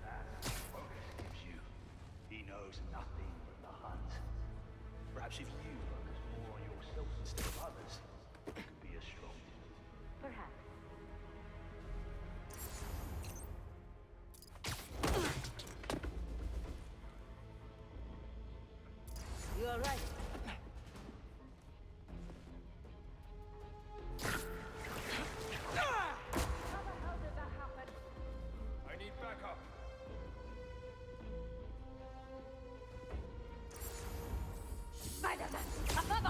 That's what focus gives you. He knows nothing but the hunt. Perhaps if you focus more on yourself instead of others, it could be as strong. Perhaps. You all right? How the hell did that happen? I need backup. Spider-Man, above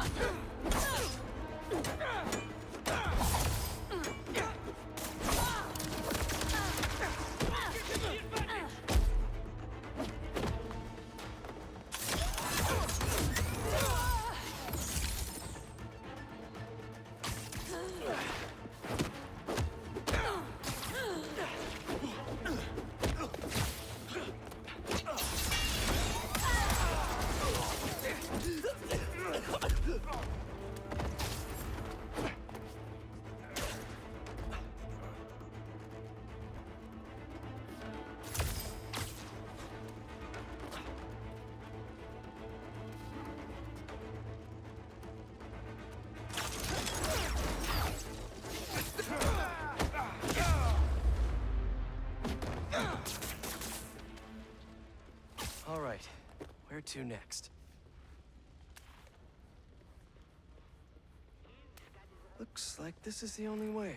All right, where to next? Looks like this is the only way.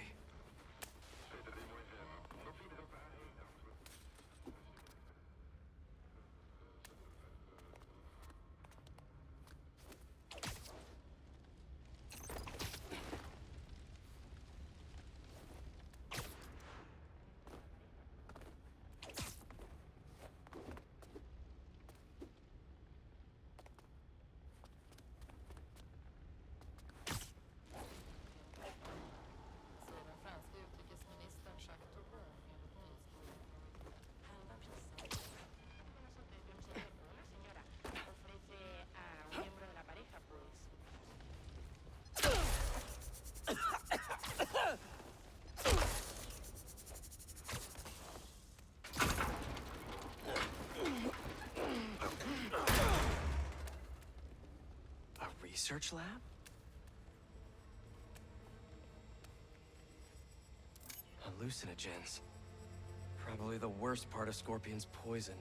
Den franska utrikesministern Jacques Toubon enligt nyhetsbyrån. Halva pizzan. A research lab? Hallucinogens. Probably the worst part of Scorpion's poison.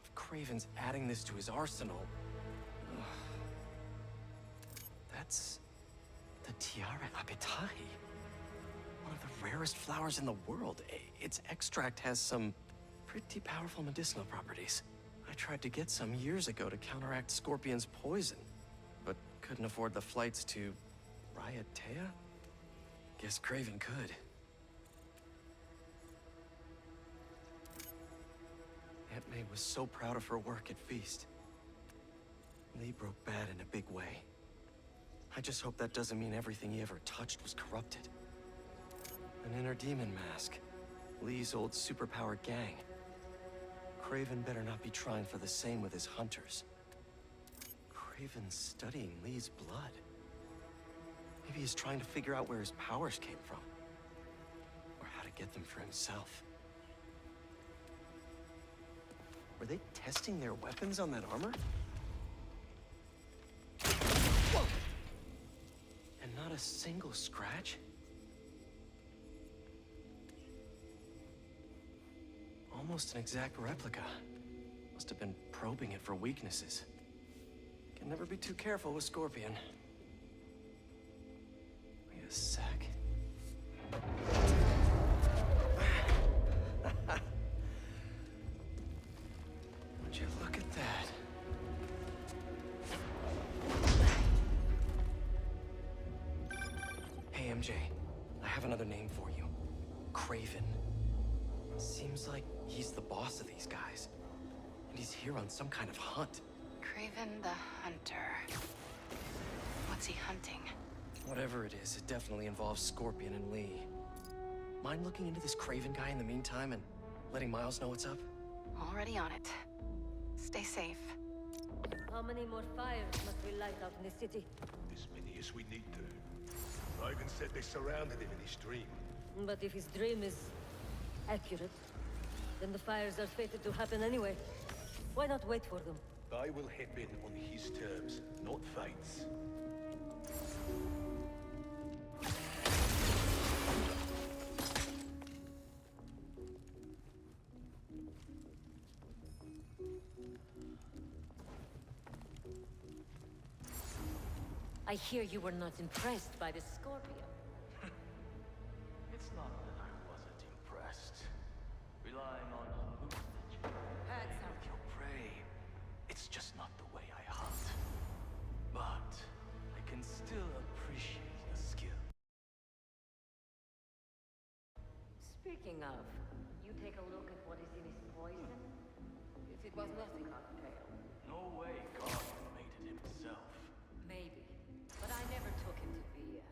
If Craven's adding this to his arsenal... Ugh. That's... the Tiara Apetahi. One of the rarest flowers in the world. Its extract has some pretty powerful medicinal properties. I tried to get some years ago to counteract Scorpion's poison, but couldn't afford the flights to Raiatea? Guess Craven could. Aunt May was so proud of her work at Feast. Lee broke bad in a big way. I just hope that doesn't mean everything he ever touched was corrupted. An inner demon mask. Lee's old superpowered gang. Craven better not be trying for the same with his hunters. Craven's studying Lee's blood. Maybe he's trying to figure out where his powers came from. Or how to get them for himself. Were they testing their weapons on that armor? Whoa! And not a single scratch? Almost an exact replica. Must have been probing it for weaknesses. Can never be too careful with Scorpion. Wait a sec. Would you look at that? Hey, MJ. I have another name for you. Craven. Seems like he's the boss of these guys. And he's here on some kind of hunt. Craven the Hunter. What's he hunting? Whatever it is, it definitely involves Scorpion and Lee. Mind looking into this Craven guy in the meantime and letting Miles know what's up? Already on it. Stay safe. How many more fires must we light out in the city? As many as we need to. Right? even said they surrounded him in his dream. But if his dream is accurate, then the fires are fated to happen anyway. Why not wait for them? I will hip in on his terms, not fate's. I hear you were not impressed by the Scorpion. It's not that I wasn't impressed. Relying on hallucinogen with your prey, it's just not the way I hunt. But I can still appreciate the skill. Speaking of, you take a look at what is in his poison? If it was nothing cocktail. No way God made it himself. Maybe. But I never took him to be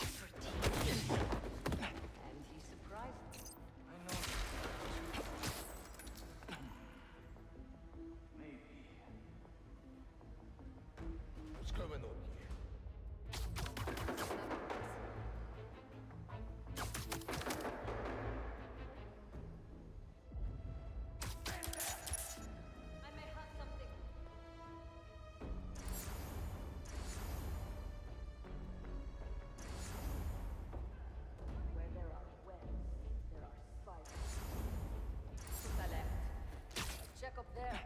strategic. And he surprised me. I know. Maybe. What's going on here? I may have something. Where there are webs, there are spiders. To the left. Check up there.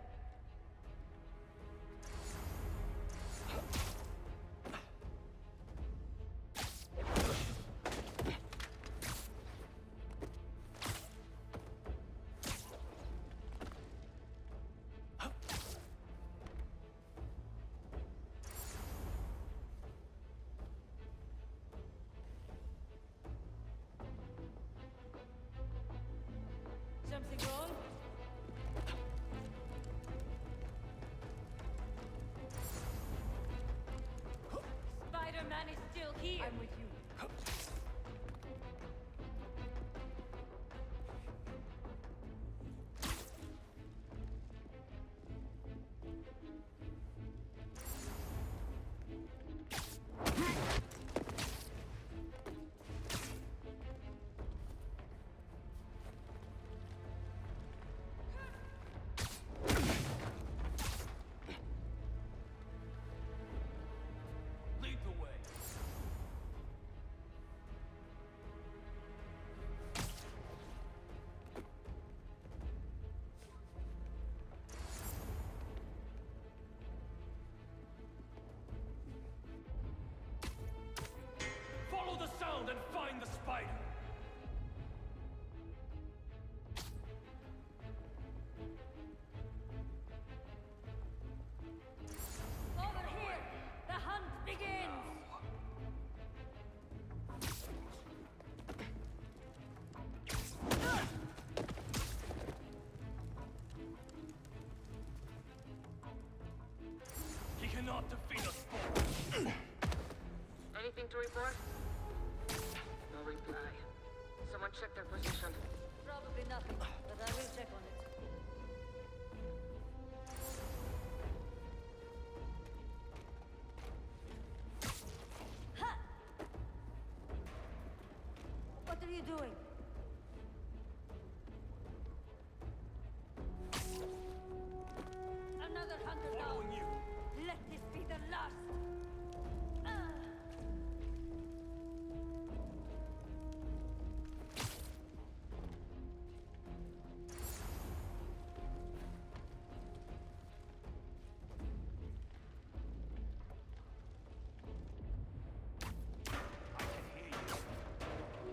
Something wrong? Spider Man is still here. I'm with you. Lead the way. Follow the sound and find the spider. Over here! The hunt begins! He cannot defeat us both. Anything to report? No reply. Someone check their position. Probably nothing, but I will check on it. Ha! What are you doing? Another hunter down. Following you. Let this be the last.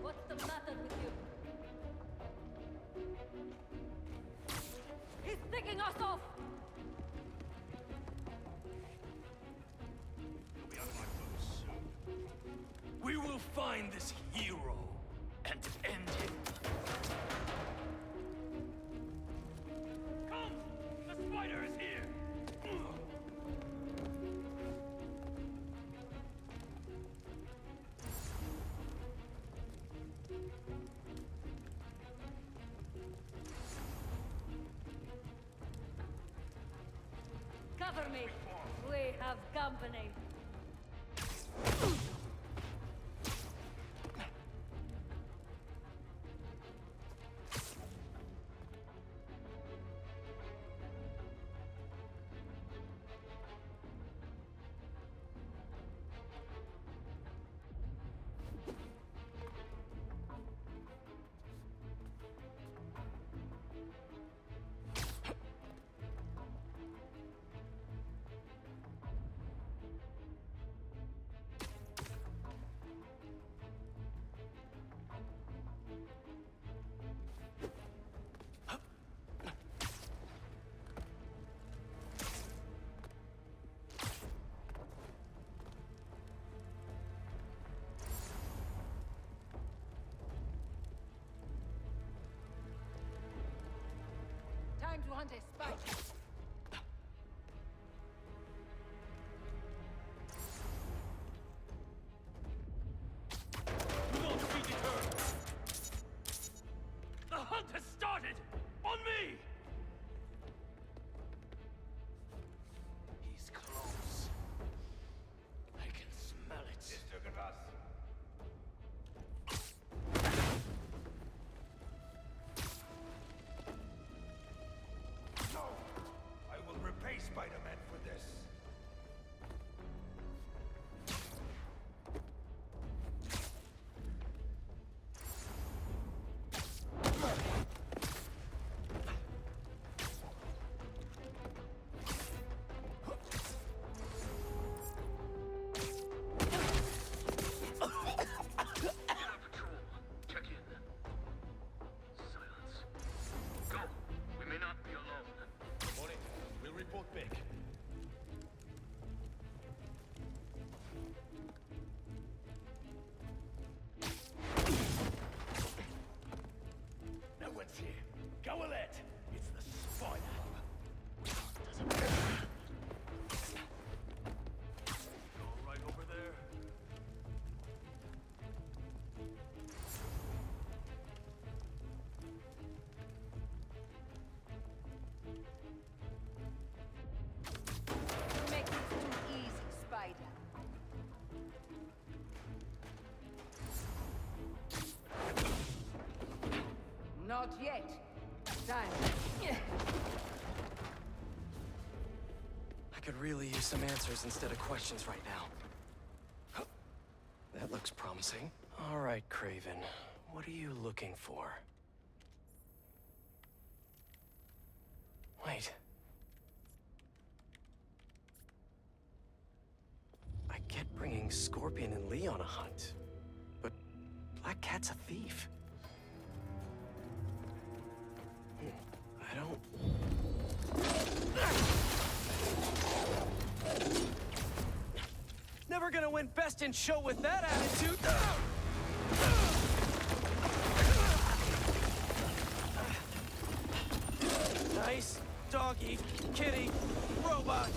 What's the matter with you? He's picking us off! He'll be under my foot soon. We will find this hero and end him. Come! The spider is here! Cover me! We have company! time to hunt a spider. Do not be deterred! The hunt has started! On me! He's close. I can smell it. No! I will repay Spider Man for this. Check in. Silence. Go. We may not be alone. Morning. We'll report back. No one's here. Go alert. It's the spider. All right over there? You make it too easy, Spider. Not yet. Time. I could really use some answers instead of questions right now. That looks promising. All right, Craven. What are you looking for? Wait. I get bringing Scorpion and Lee on a hunt, but Black Cat's a thief. I don't... Never gonna win Best in Show with that attitude. Nice doggy, kitty, robot.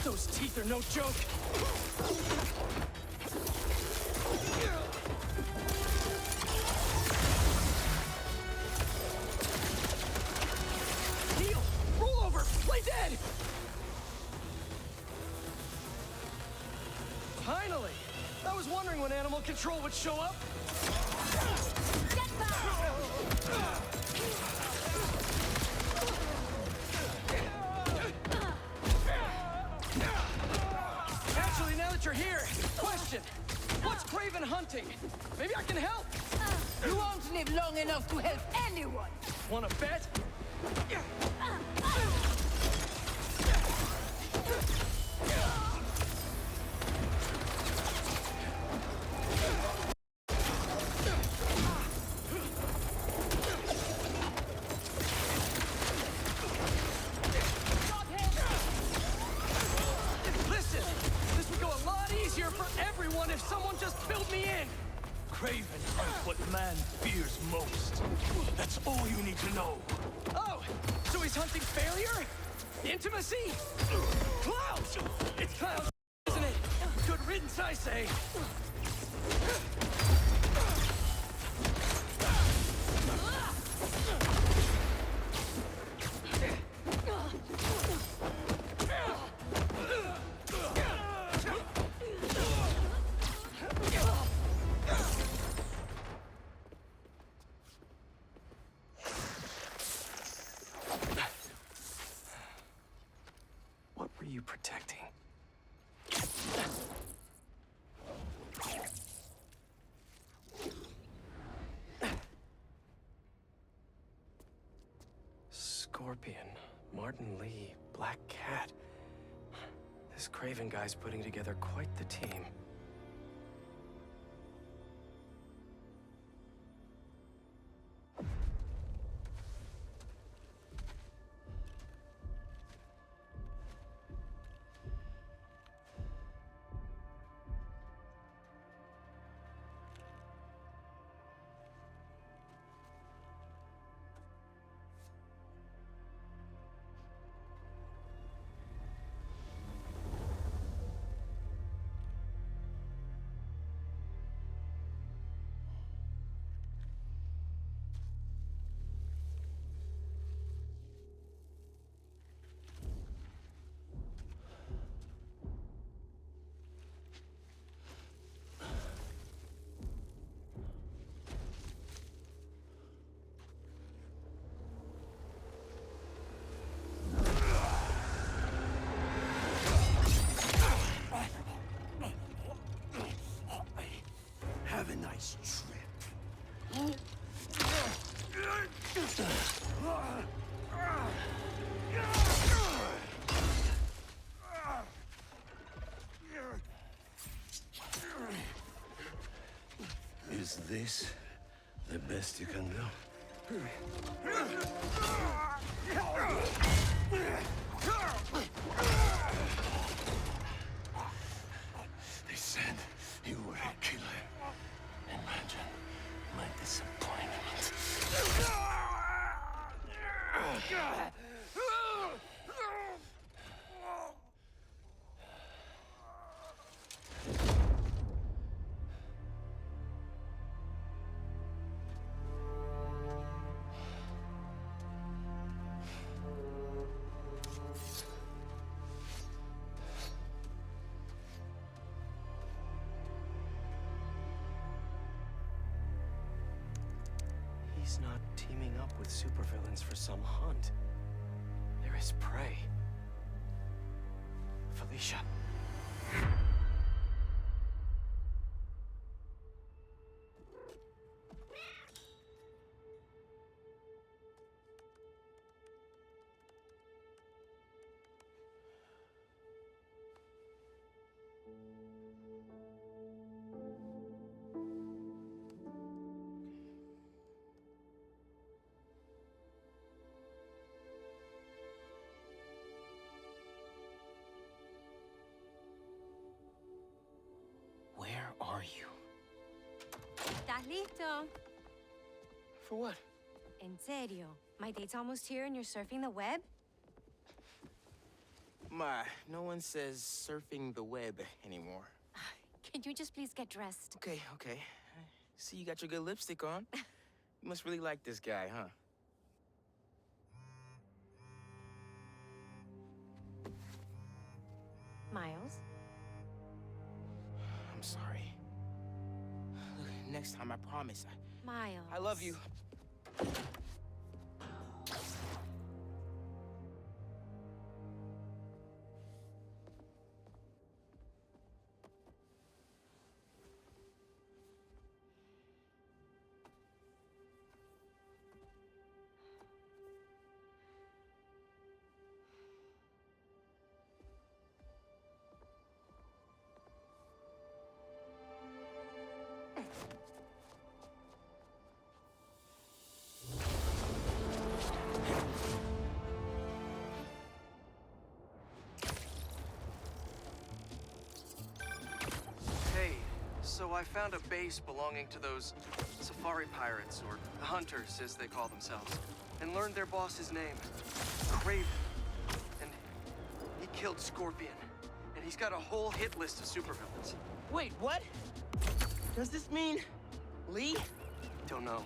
Those teeth are no joke. Heel! Roll over! Play dead! Finally! I was wondering when Animal Control would show up. Actually, now that you're here, question. What's Craven hunting? Maybe I can help. You won't live long enough to help anyone. Wanna bet? Listen, this would go a lot easier for everyone if someone just filled me in. Craven hunts what man fears most. That's all you need to know. Oh, so he's hunting failure? Intimacy? Clowns! It's clowns, isn't it? Good riddance, I say. What were you protecting? Scorpion, Martin Lee, Black Cat. This Craven guy's putting together quite the team. Have a nice trip. Is this the best you can do? They said you were a killer. Imagine my disappointment. He's not teaming up with supervillains for some hunt. There is prey. Felicia. Where are you? ¿Estás listo? For what? En serio? My date's almost here and you're surfing the web? Ma, no one says surfing the web anymore. Can you just please get dressed? Okay, okay. See, you got your good lipstick on. You must really like this guy, huh? Miles? I'm sorry. Look, next time, I promise. Miles. I love you. Hey, so I found a base belonging to those safari pirates, or hunters as they call themselves, and learned their boss's name, Craven. And he killed Scorpion. And he's got a whole hit list of supervillains. Wait, what? Does this mean Lee? Don't know,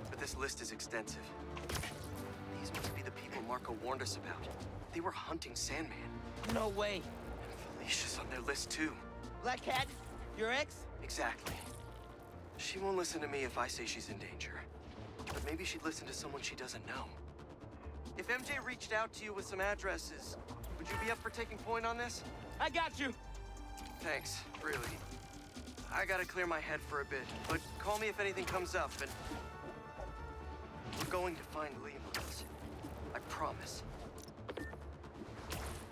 but this list is extensive. These must be the people Marco warned us about. They were hunting Sandman. No way. And Felicia's on their list too. Black Cat? Your ex? Exactly. She won't listen to me if I say she's in danger. But maybe she'd listen to someone she doesn't know. If MJ reached out to you with some addresses, would you be up for taking point on this? I got you. Thanks, really. I gotta clear my head for a bit, but call me if anything comes up, and... we're going to find Lee, Miles. I promise.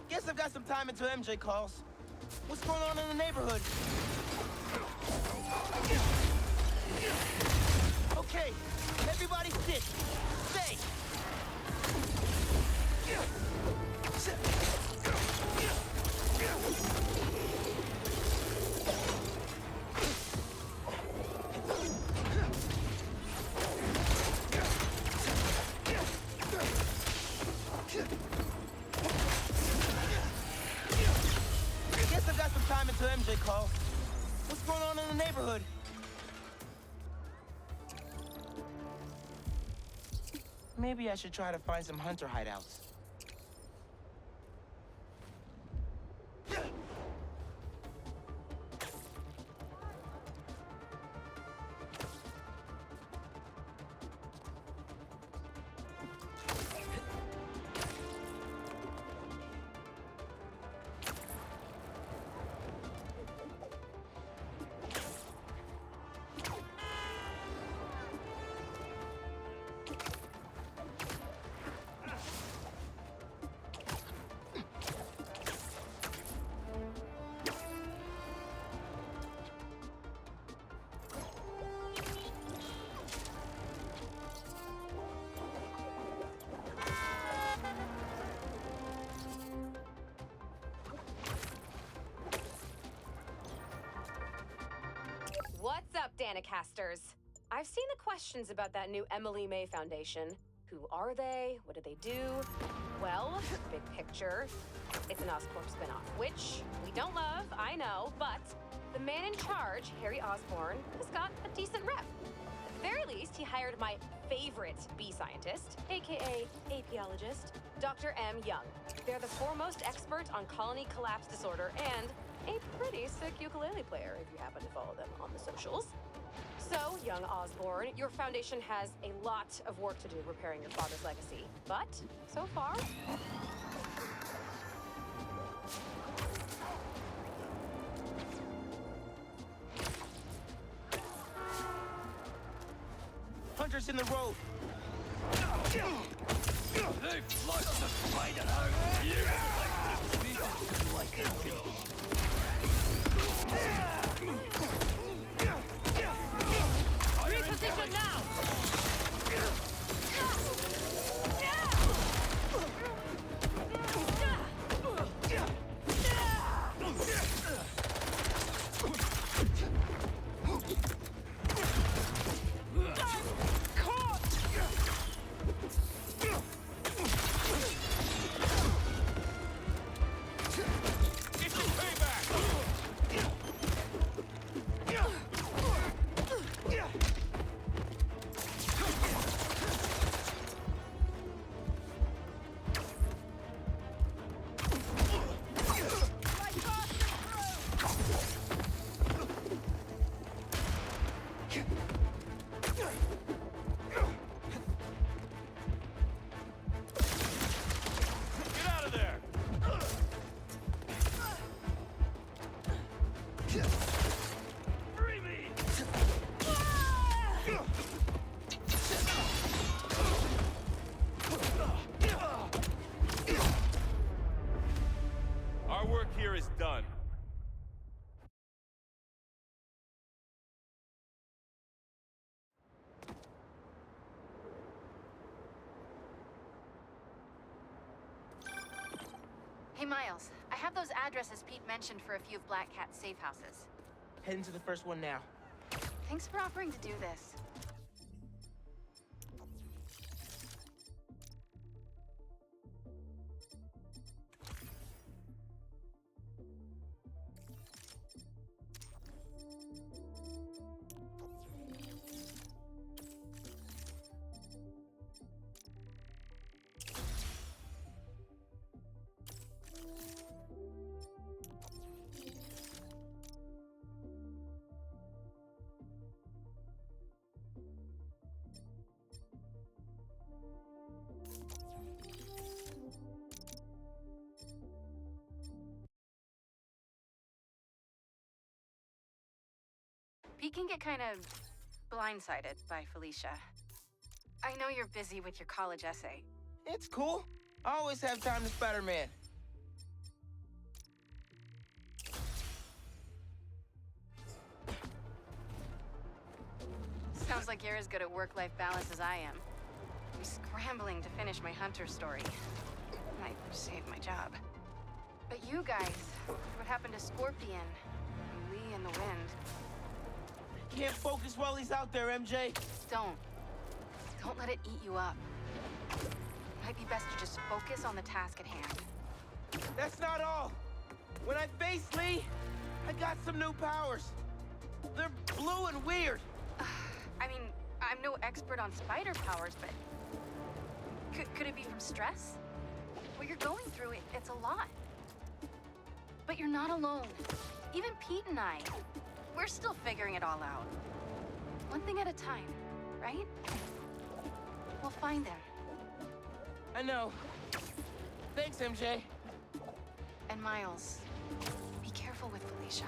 Guess I've got some time until MJ calls. What's going on in the neighborhood? Okay, everybody sit. Stay. Guess I've got some time until MJ calls. What's going on in the neighborhood? Maybe I should try to find some hunter hideouts. Danicasters. I've seen the questions about that new Emily May Foundation. Who are they? What do they do? Well, big picture, it's an Oscorp spinoff, which we don't love, I know, but the man in charge, Harry Osborn, has got a decent rep. At the very least, he hired my favorite bee scientist, aka apiologist, Dr. M. Young. They're the foremost expert on colony collapse disorder and a pretty sick ukulele player if you happen to follow them on the socials. So, young Osborn, your foundation has a lot of work to do repairing your father's legacy. But, so far... Hunters in the road! They flushed the spider out! Like a Reposition now! Our work here is done. Hey, Miles. I have those addresses Pete mentioned for a few of Black Cat's safe houses. Heading to the first one now. Thanks for offering to do this. Pete can get kind of blindsided by Felicia. I know you're busy with your college essay. It's cool. I always have time to Spider Man. Sounds like you're as good at work-life balance as I am. I'm scrambling to finish my Hunter story. Might save my job. But you guys, what happened to Scorpion? And Lee and the Wind? Can't focus while he's out there, MJ. Don't. Don't let it eat you up. Might be best to just focus on the task at hand. That's not all. When I face Lee, I got some new powers. They're blue and weird. I mean, I'm no expert on spider powers, but... Could it be from stress? What you're going through, it's a lot. But you're not alone. Even Pete and I, we're still figuring it all out. One thing at a time, right? We'll find them. I know. Thanks, MJ. And Miles, be careful with Felicia.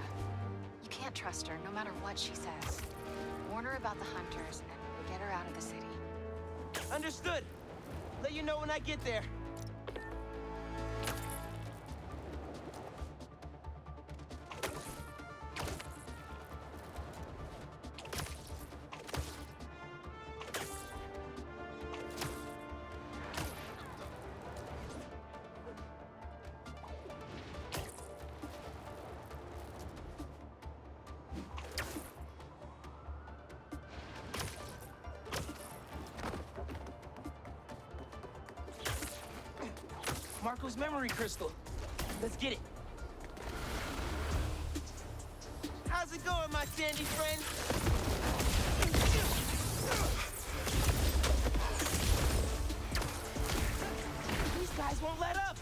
You can't trust her, no matter what she says. Warn her about the Hunters, and we'll get her out of the city. Understood. Let you know when I get there. Marco's memory crystal. Let's get it. How's it going, my sandy friend? These guys won't let up.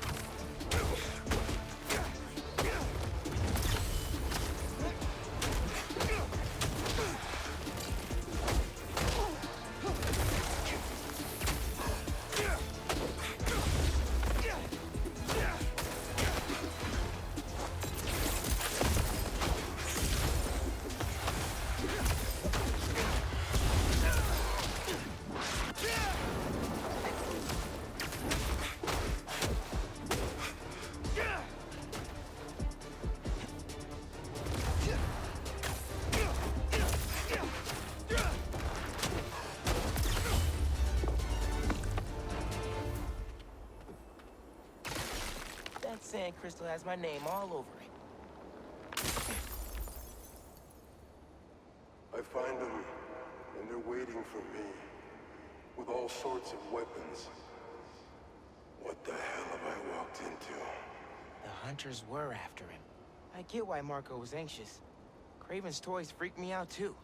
That sand crystal has my name all over it. I find them, and they're waiting for me, with all sorts of weapons. What the hell have I walked into? The hunters were after him. I get why Marco was anxious. Craven's toys freaked me out too.